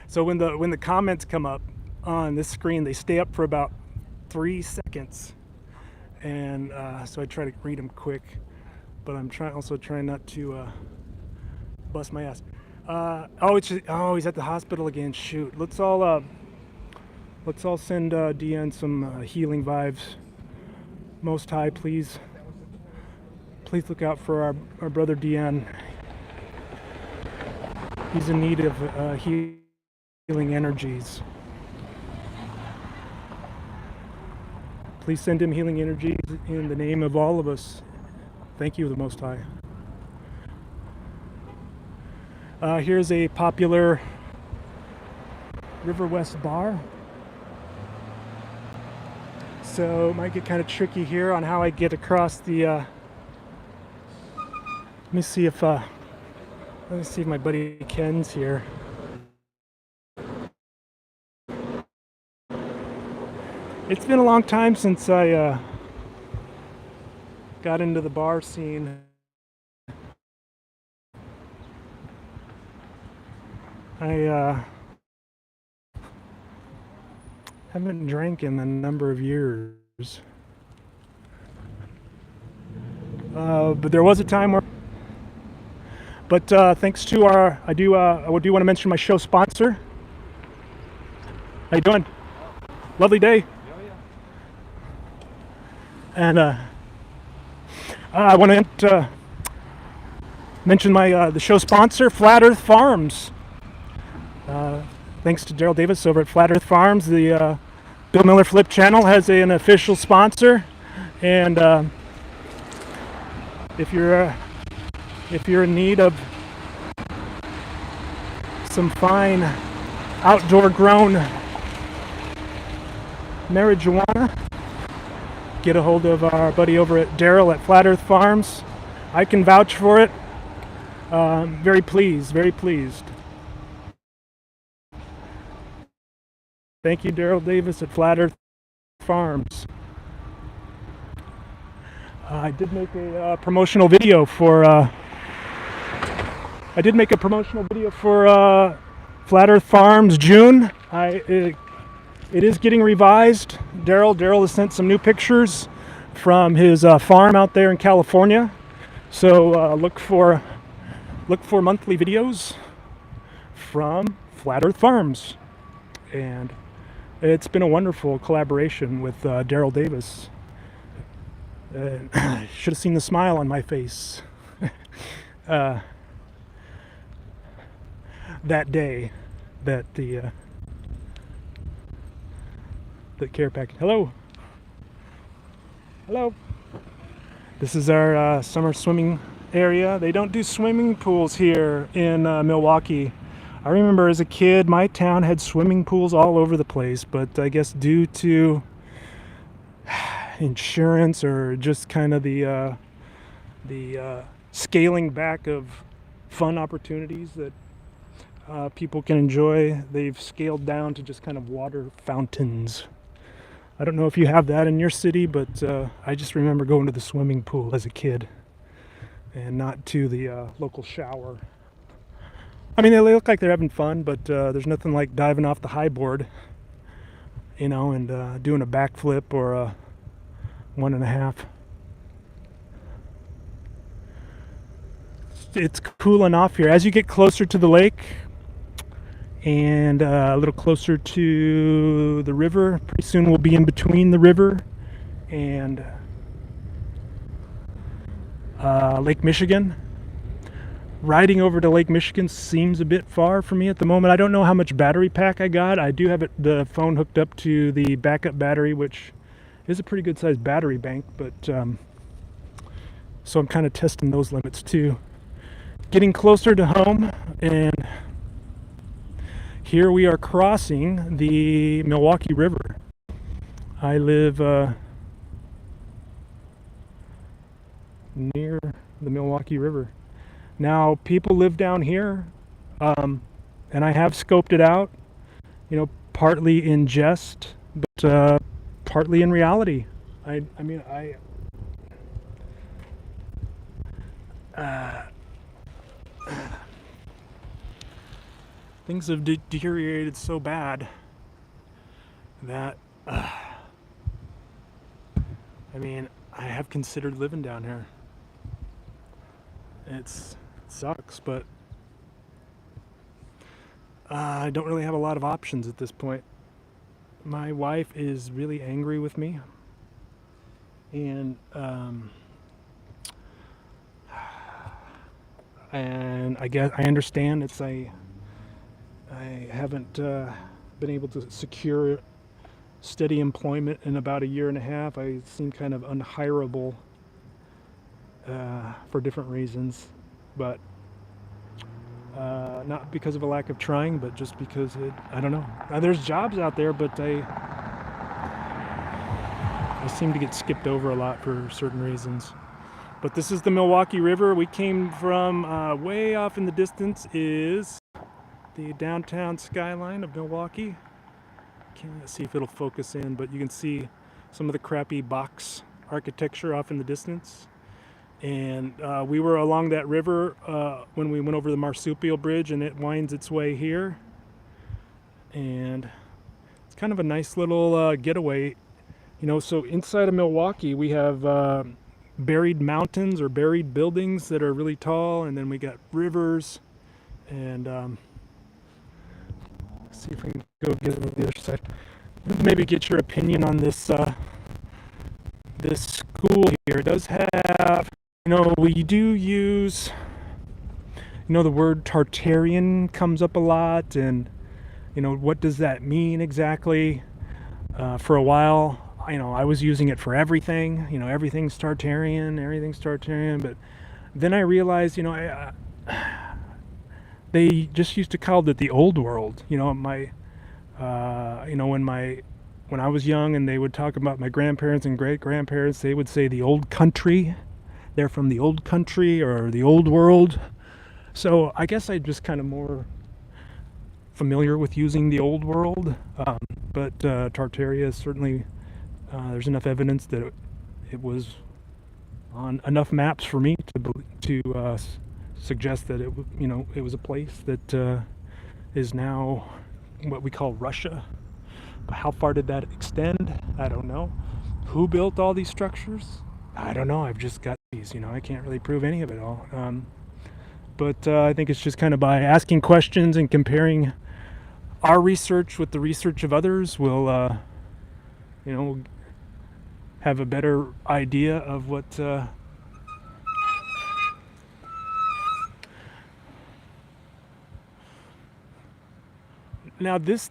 So when the comments come up on this screen, they stay up for about 3 seconds, and so I try to read them quick. But I'm trying not to bust my ass. He's at the hospital again. Shoot. Let's all send Deanne some healing vibes. Most High, please look out for our brother Deanne. He's in need of healing energies. Please send him healing energies in the name of all of us. Thank you, the Most High. Here's a popular River West bar. So it might get kind of tricky here on how I get across the. Let me see if my buddy Ken's here. It's been a long time since I got into the bar scene. I haven't drank in a number of years. But there was a time where. But thanks to I do want to mention my show sponsor. How you doing? Lovely day. And I want to mention the show sponsor, Flat Earth Farms. Thanks to Daryl Davis over at Flat Earth Farms. The Bill Miller Flip channel has an official sponsor, and if you're in need of some fine outdoor grown marijuana, get a hold of our buddy over at Daryl at Flat Earth Farms. I can vouch for it. Very pleased. Thank you, Daryl Davis at Flat Earth Farms. I did make a promotional video for. Flat Earth Farms June. It is getting revised. Daryl has sent some new pictures from his farm out there in California. So look for monthly videos from Flat Earth Farms, and it's been a wonderful collaboration with Daryl Davis. Should have seen the smile on my face that day that the care package. Hello. This is our summer swimming area. They don't do swimming pools here in Milwaukee. I remember as a kid, my town had swimming pools all over the place, but I guess due to insurance or just kind of the scaling back of fun opportunities that people can enjoy, they've scaled down to just kind of water fountains. I don't know if you have that in your city, but I just remember going to the swimming pool as a kid and not to the local shower. I mean, they look like they're having fun, but there's nothing like diving off the high board, you know, and doing a backflip or a 1.5. It's cooling off here as you get closer to the lake and a little closer to the river. Pretty soon we'll be in between the river and Lake Michigan. Riding over to Lake Michigan seems a bit far for me at the moment. I don't know how much battery pack I got. I do have the phone hooked up to the backup battery, which is a pretty good sized battery bank, but so I'm kind of testing those limits too. Getting closer to home, and here we are crossing the Milwaukee River. I live near the Milwaukee River. Now, people live down here, and I have scoped it out, you know, partly in jest, but partly in reality. I mean, things have deteriorated so bad that, I mean, I have considered living down here. It sucks, but I don't really have a lot of options at this point. My wife is really angry with me, and I guess I understand. I haven't been able to secure steady employment in about a year and a half. I seem kind of unhireable for different reasons, but not because of a lack of trying, but just because I don't know. There's jobs out there, but I seem to get skipped over a lot for certain reasons. But this is the Milwaukee River. We came from way off in the distance is the downtown skyline of Milwaukee. Can't see if it'll focus in, but you can see some of the crappy box architecture off in the distance. And we were along that river when we went over the Marsupial Bridge, and it winds its way here. And it's kind of a nice little getaway. You know, so inside of Milwaukee, we have buried mountains or buried buildings that are really tall, and then we got rivers. And let's see if we can go get it on the other side. Maybe get your opinion on this this school here. It does have, you know, we do use, you know, the word Tartarian comes up a lot, and, you know, what does that mean exactly? For a while, you know, I was using it for everything, you know, everything's Tartarian, but then I realized, you know, they just used to call it the old world, you know, you know, when I was young and they would talk about my grandparents and great-grandparents, they would say the old country. They're from the old country or the old world. So I guess I'm just kind of more familiar with using the old world. But Tartaria is certainly, there's enough evidence that it was on enough maps for me to suggest that you know, it was a place that is now what we call Russia. But how far did that extend? I don't know. Who built all these structures? I don't know. I've just got these, you know, I can't really prove any of it all. But I think it's just kind of by asking questions and comparing our research with the research of others, we'll, you know, have a better idea of what now this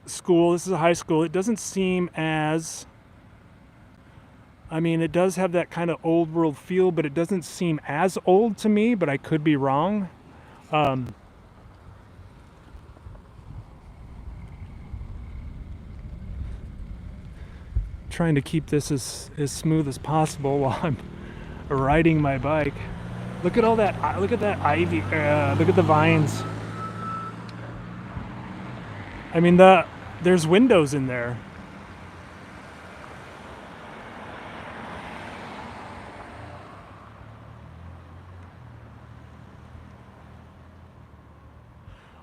school, this is a high school, it doesn't seem as, I mean, it does have that kind of old world feel, but it doesn't seem as old to me, but I could be wrong. Trying to keep this as smooth as possible while I'm riding my bike. Look at all that, look at that ivy, look at the vines. I mean, there's windows in there.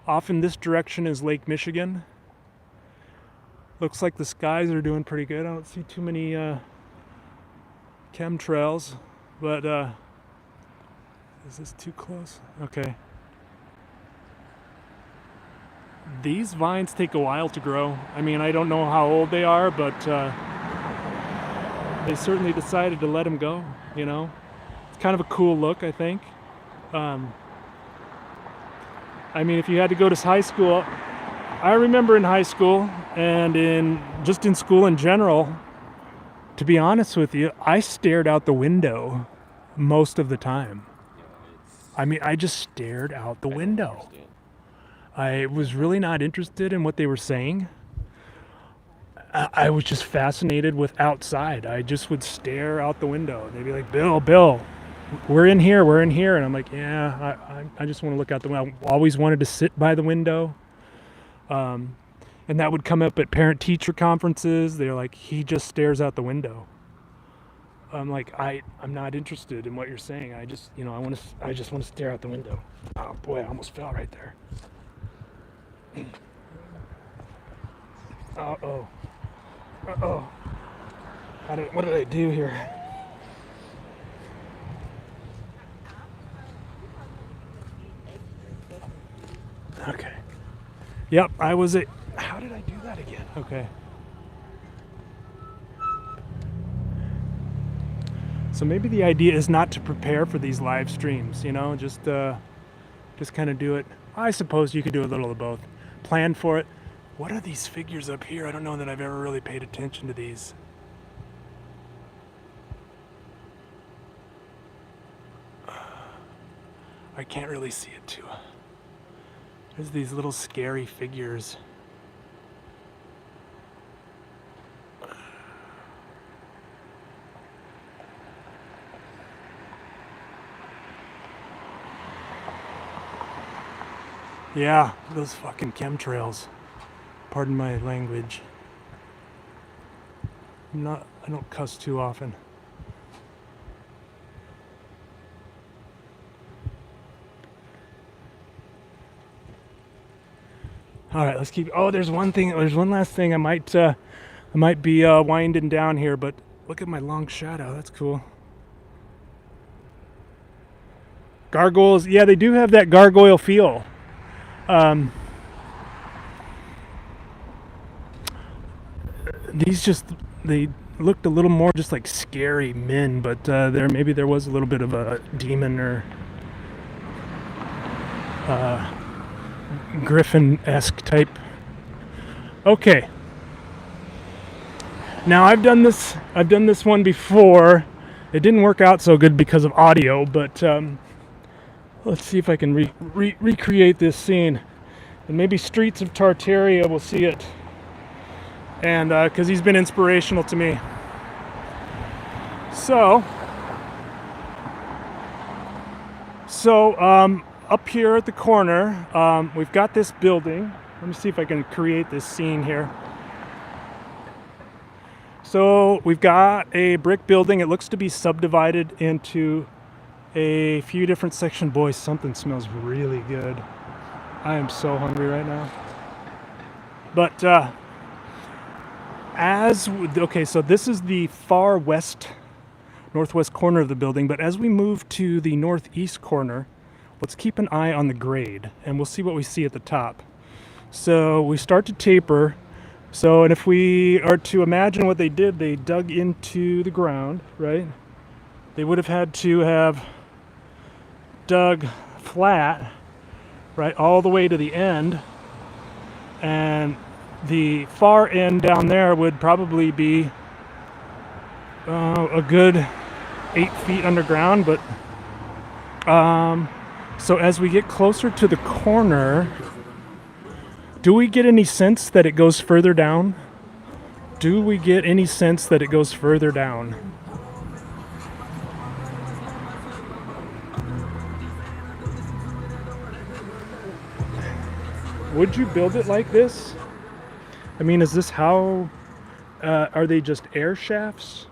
Off in this direction is Lake Michigan. Looks like the skies are doing pretty good. I don't see too many chemtrails, but is this too close? Okay. These vines take a while to grow. I mean, I don't know how old they are, but they certainly decided to let them go, you know? It's kind of a cool look, I think. I mean, if you had to go to high school, I remember in high school and in school in general, to be honest with you, I stared out the window most of the time. I mean, I just stared out the window. I was really not interested in what they were saying. I was just fascinated with outside. I just would stare out the window. They'd be like, Bill, we're in here. And I'm like, yeah, I just want to look out the window. I always wanted to sit by the window. And that would come up at parent-teacher conferences. They're like, he just stares out the window. I'm like, I'm not interested in what you're saying. I just want to stare out the window. Oh boy, I almost fell right there. Uh-oh. What did I do here? Okay. Yep, how did I do that again? Okay. So maybe the idea is not to prepare for these live streams, just kind of do it. I suppose you could do a little of both. Plan for it. What are these figures up here? I don't know that I've ever really paid attention to these. I can't really see it too. There's these little scary figures. Yeah, those fucking chemtrails. Pardon my language. I don't cuss too often. All right, let's keep. Oh, there's one last thing. I might be winding down here, but look at my long shadow. That's cool. Gargoyles. Yeah, they do have that gargoyle feel. They looked a little more just like scary men, but there was a little bit of a demon or Griffin-esque type. Okay. Now I've done this one before. It didn't work out so good because of audio, but let's see if I can recreate this scene. And maybe Streets of Tartaria will see it. And because he's been inspirational to me. So up here at the corner, we've got this building. Let me see if I can create this scene here. So we've got a brick building. It looks to be subdivided into a few different sections. Boy, something smells really good. I am so hungry right now. But so this is the far northwest corner of the building. But as we move to the northeast corner, let's keep an eye on the grade, and we'll see what we see at the top. So we start to taper. And if we are to imagine what they did, they dug into the ground, right? They would have had to have dug flat, right, all the way to the end. And the far end down there would probably be a good 8 feet underground. But so as we get closer to the corner, do we get any sense that it goes further down? Would you build it like this? I mean, is this how... are they just air shafts?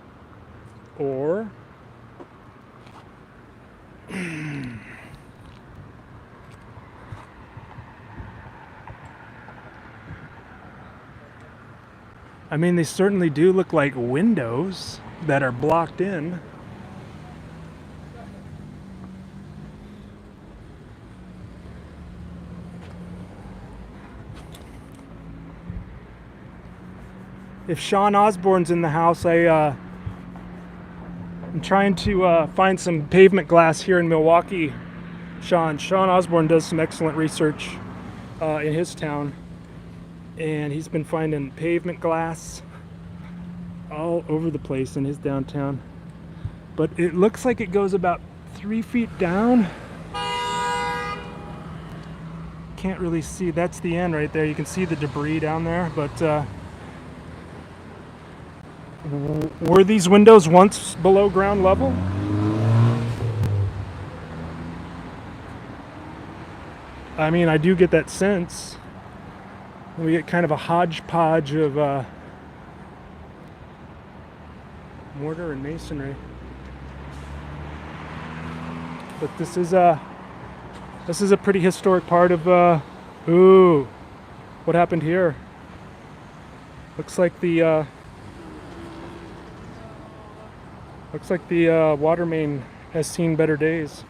Or... I mean, they certainly do look like windows that are blocked in. If Sean Osborne's in the house, I'm trying to find some pavement glass here in Milwaukee. Sean Osborne does some excellent research in his town, and he's been finding pavement glass all over the place in his downtown. But it looks like it goes about 3 feet down. Can't really see. That's the end right there. You can see the debris down there, but were these windows once below ground level? I mean, I do get that sense. We get kind of a hodgepodge of mortar and masonry. But this is a pretty historic part of ooh, what happened here? Looks like the water main has seen better days.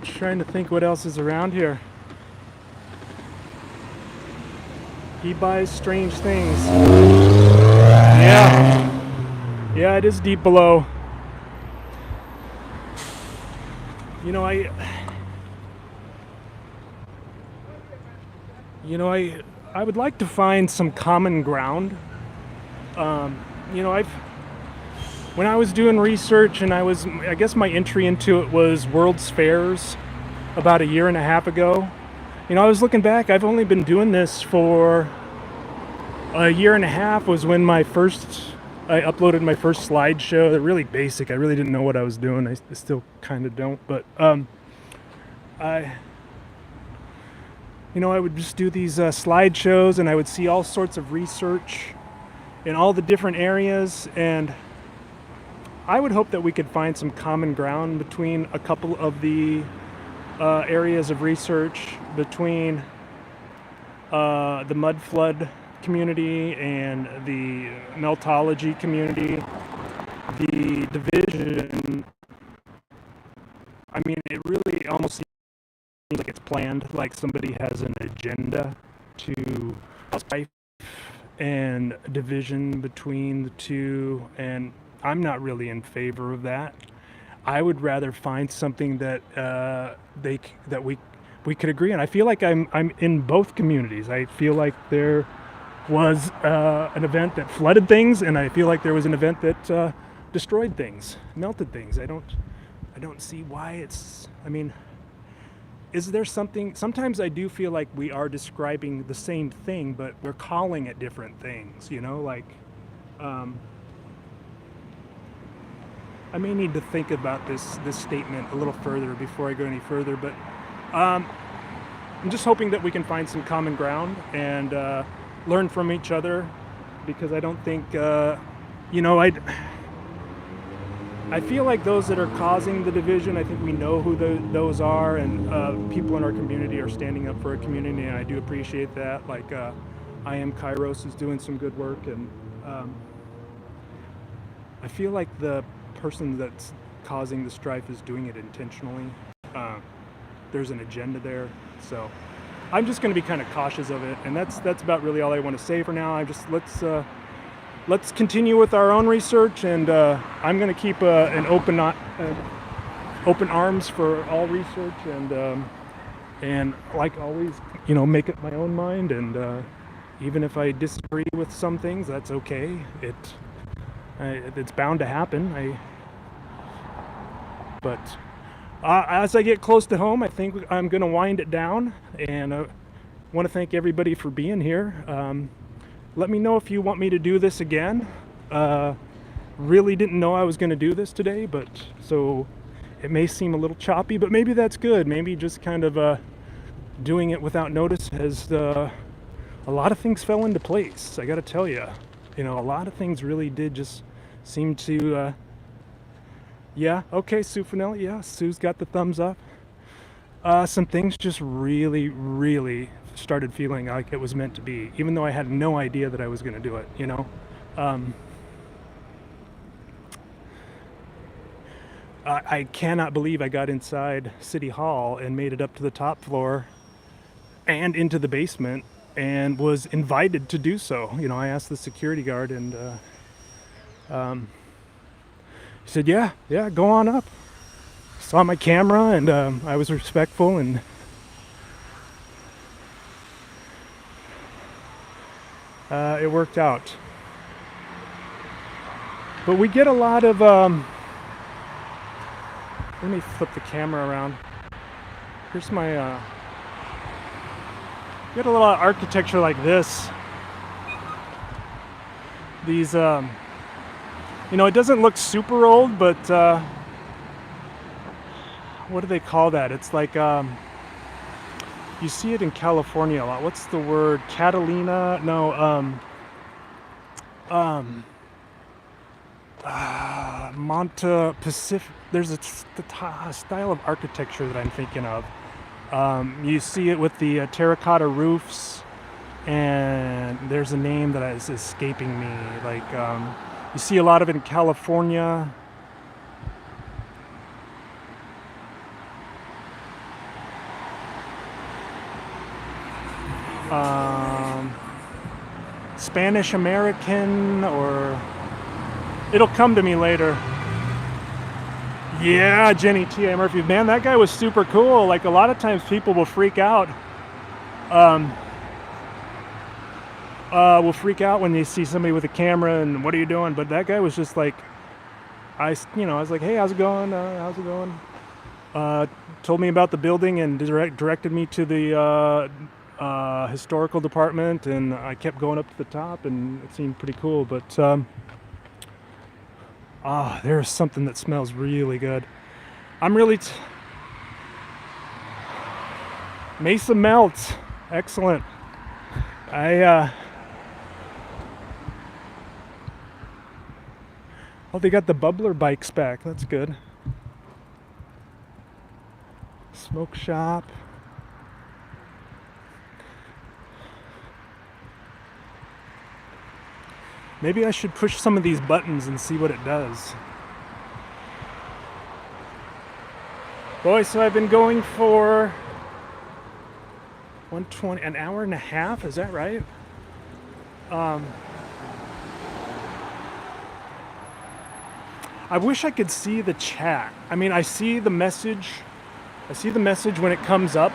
Trying to think what else is around here. He buys strange things. Yeah, it is deep below. You know, I would like to find some common ground. When I was doing research, and I guess my entry into it was World's Fairs about a year and a half ago. You know, I was looking back, I've only been doing this for a year and a half. Was when I uploaded my first slideshow. They're really basic. I really didn't know what I was doing. I still kind of don't, but I would just do these slideshows, and I would see all sorts of research in all the different areas, and I would hope that we could find some common ground between a couple of the areas of research, between the mud flood community and the meltology community. The division, I mean, it really almost seems like it's planned, like somebody has an agenda to strife and division between the two, and I'm not really in favor of that. I would rather find something that we could agree on. I feel like I'm in both communities. I feel like there was an event that flooded things, and I feel like there was an event that destroyed things, melted things. I don't see why it's. I mean, is there something? Sometimes I do feel like we are describing the same thing, but we're calling it different things. You know, like. I may need to think about this statement a little further before I go any further, but I'm just hoping that we can find some common ground and learn from each other, because I don't think, I feel like those that are causing the division, I think we know who those are, and people in our community are standing up for our community, and I do appreciate that. Like, I Am Kairos is doing some good work, and I feel like the person that's causing the strife is doing it intentionally. There's an agenda there, so I'm just going to be kind of cautious of it, and that's about really all I want to say for now. Let's continue with our own research, and I'm going to keep an open arms for all research, and like always, make up my own mind, and even if I disagree with some things, that's okay. It's bound to happen. But as I get close to home, I think I'm going to wind it down, and I want to thank everybody for being here. Let me know if you want me to do this again. Really didn't know I was going to do this today, but so it may seem a little choppy, but maybe that's good. Maybe just kind of doing it without notice has a lot of things fell into place. I got to tell you. You know, a lot of things really did just seem to, yeah, okay, Sue Fanelli, yeah, Sue's got the thumbs up. Some things just really, really started feeling like it was meant to be, even though I had no idea that I was going to do it, you know? I cannot believe I got inside City Hall and made it up to the top floor and into the basement and was invited to do so. You know, I asked the security guard and he said, yeah, go on up. Saw my camera and I was respectful and it worked out. But we get a lot of, let me flip the camera around. Here's my, get a lot of architecture like this. These, you know, it doesn't look super old, but what do they call that? It's like, you see it in California a lot. What's the word? Catalina? No, Monte Pacific. There's a style of architecture that I'm thinking of. You see it with the terracotta roofs, and there's a name that is escaping me. Like, you see a lot of it in California. Spanish American, or it'll come to me later. Yeah, Jenny T.A. Murphy. Man, that guy was super cool. Like, a lot of times people will freak out. Will freak out when they see somebody with a camera and what are you doing? But that guy was just like, I was like, hey, how's it going? How's it going? Told me about the building and directed me to the historical department, and I kept going up to the top, and it seemed pretty cool. But there's something that smells really good. I'm really Mesa Melt, excellent. Oh, they got the bubbler bikes back. That's good. Smoke shop. Maybe I should push some of these buttons and see what it does. Boy, so I've been going for 120, an hour and a half, is that right? I wish I could see the chat. I mean, I see the message when it comes up,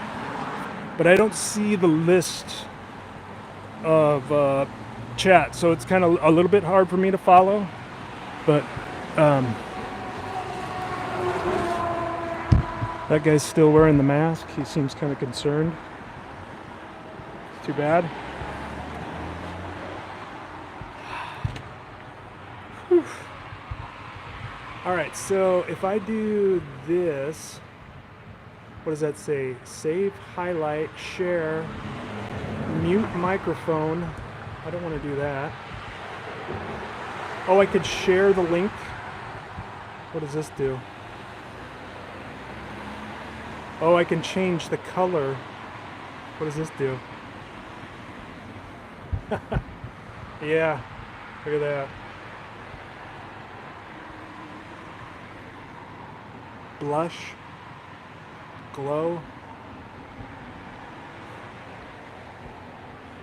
but I don't see the list of chat, so it's kind of a little bit hard for me to follow. But that guy's still wearing the mask. He seems kind of concerned. Too bad. Whew. All right, so if I do this, what does that say? Save, highlight, share, mute microphone. I don't want to do that. Oh, I could share the link. What does this do? Oh, I can change the color. What does this do? Yeah, look at that. Blush, glow.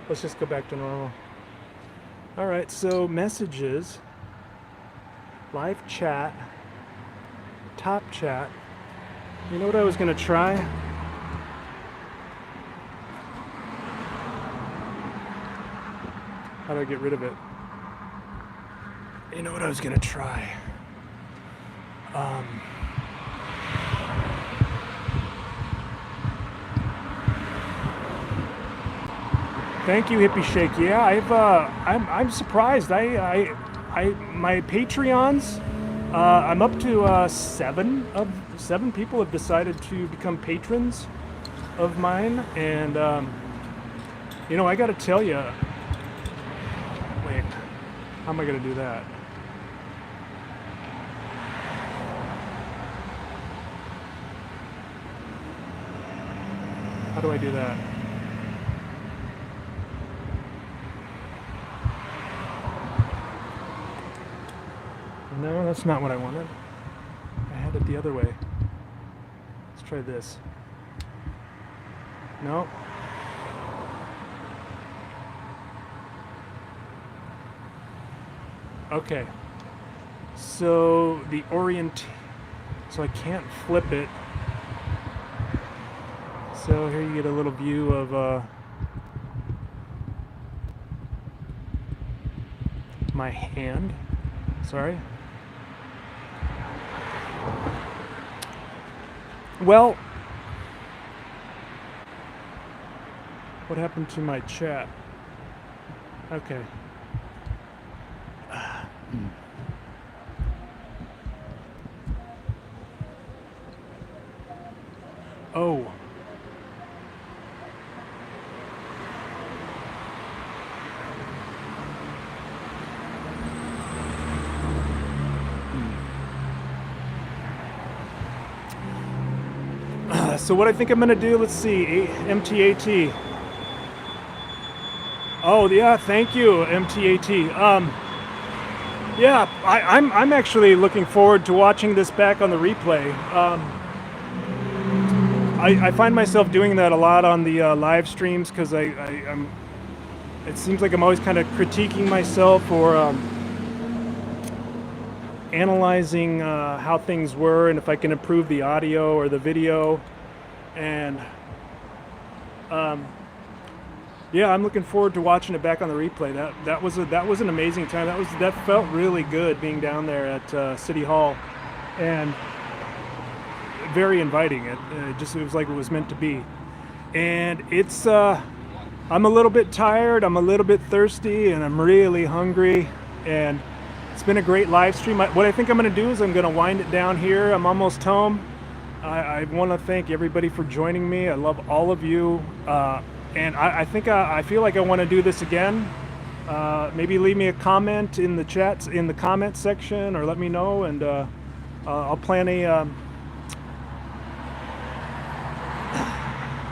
Let's just go back to normal. All right, so messages, live chat, top chat. You know what I was gonna try? How do I get rid of it? You know what I was gonna try? Thank you, Hippie Shake. Yeah, I'm surprised. My Patreons, I'm up to seven people have decided to become patrons of mine, and you know, I got to tell you, wait, How am I going to do that? How do I do that? No, that's not what I wanted. I had it the other way. Let's try this. No. Okay. So so I can't flip it. So here you get a little view of my hand. Sorry. Well, what happened to my chat? Okay. Oh. So what I think I'm gonna do, let's see, MTAT. Oh yeah, thank you, MTAT. Yeah, I'm actually looking forward to watching this back on the replay. I find myself doing that a lot on the live streams because I'm. It seems like I'm always kind of critiquing myself or analyzing how things were and if I can improve the audio or the video. And yeah, I'm looking forward to watching it back on the replay. That was an amazing time. That felt really good being down there at City Hall, and very inviting. It was like it was meant to be. And it's I'm a little bit tired. I'm a little bit thirsty, and I'm really hungry. And it's been a great live stream. What I think I'm going to do is I'm going to wind it down here. I'm almost home. I want to thank everybody for joining me. I love all of you. And I think I feel like I want to do this again. Maybe leave me a comment in the chats, in the comment section, or let me know, and I'll plan a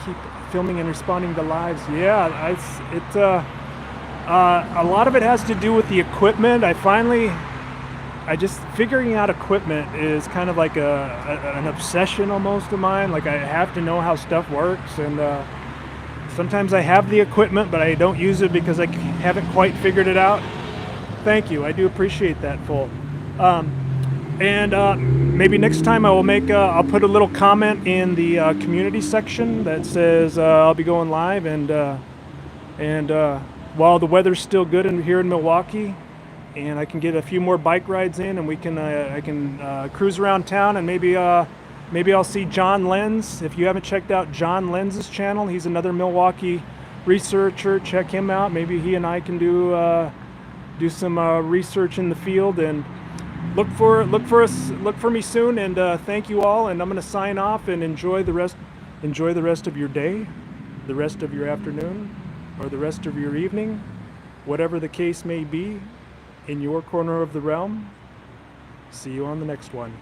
keep filming and responding to lives. Yeah, a lot of it has to do with the equipment. I just figuring out equipment is kind of like an obsession almost of mine. Like I have to know how stuff works, and sometimes I have the equipment, but I don't use it because I haven't quite figured it out. Thank you, I do appreciate that, Full. And maybe next time I'll put a little comment in the community section that says I'll be going live, and while the weather's still good here in Milwaukee, and I can get a few more bike rides in, and I can cruise around town, and maybe I'll see John Lenz. If you haven't checked out John Lenz's channel, he's another Milwaukee researcher. Check him out. Maybe he and I can do some research in the field, and look for me soon. And thank you all. And I'm going to sign off and enjoy the rest of your day, the rest of your afternoon, or the rest of your evening, whatever the case may be in your corner of the realm. See you on the next one.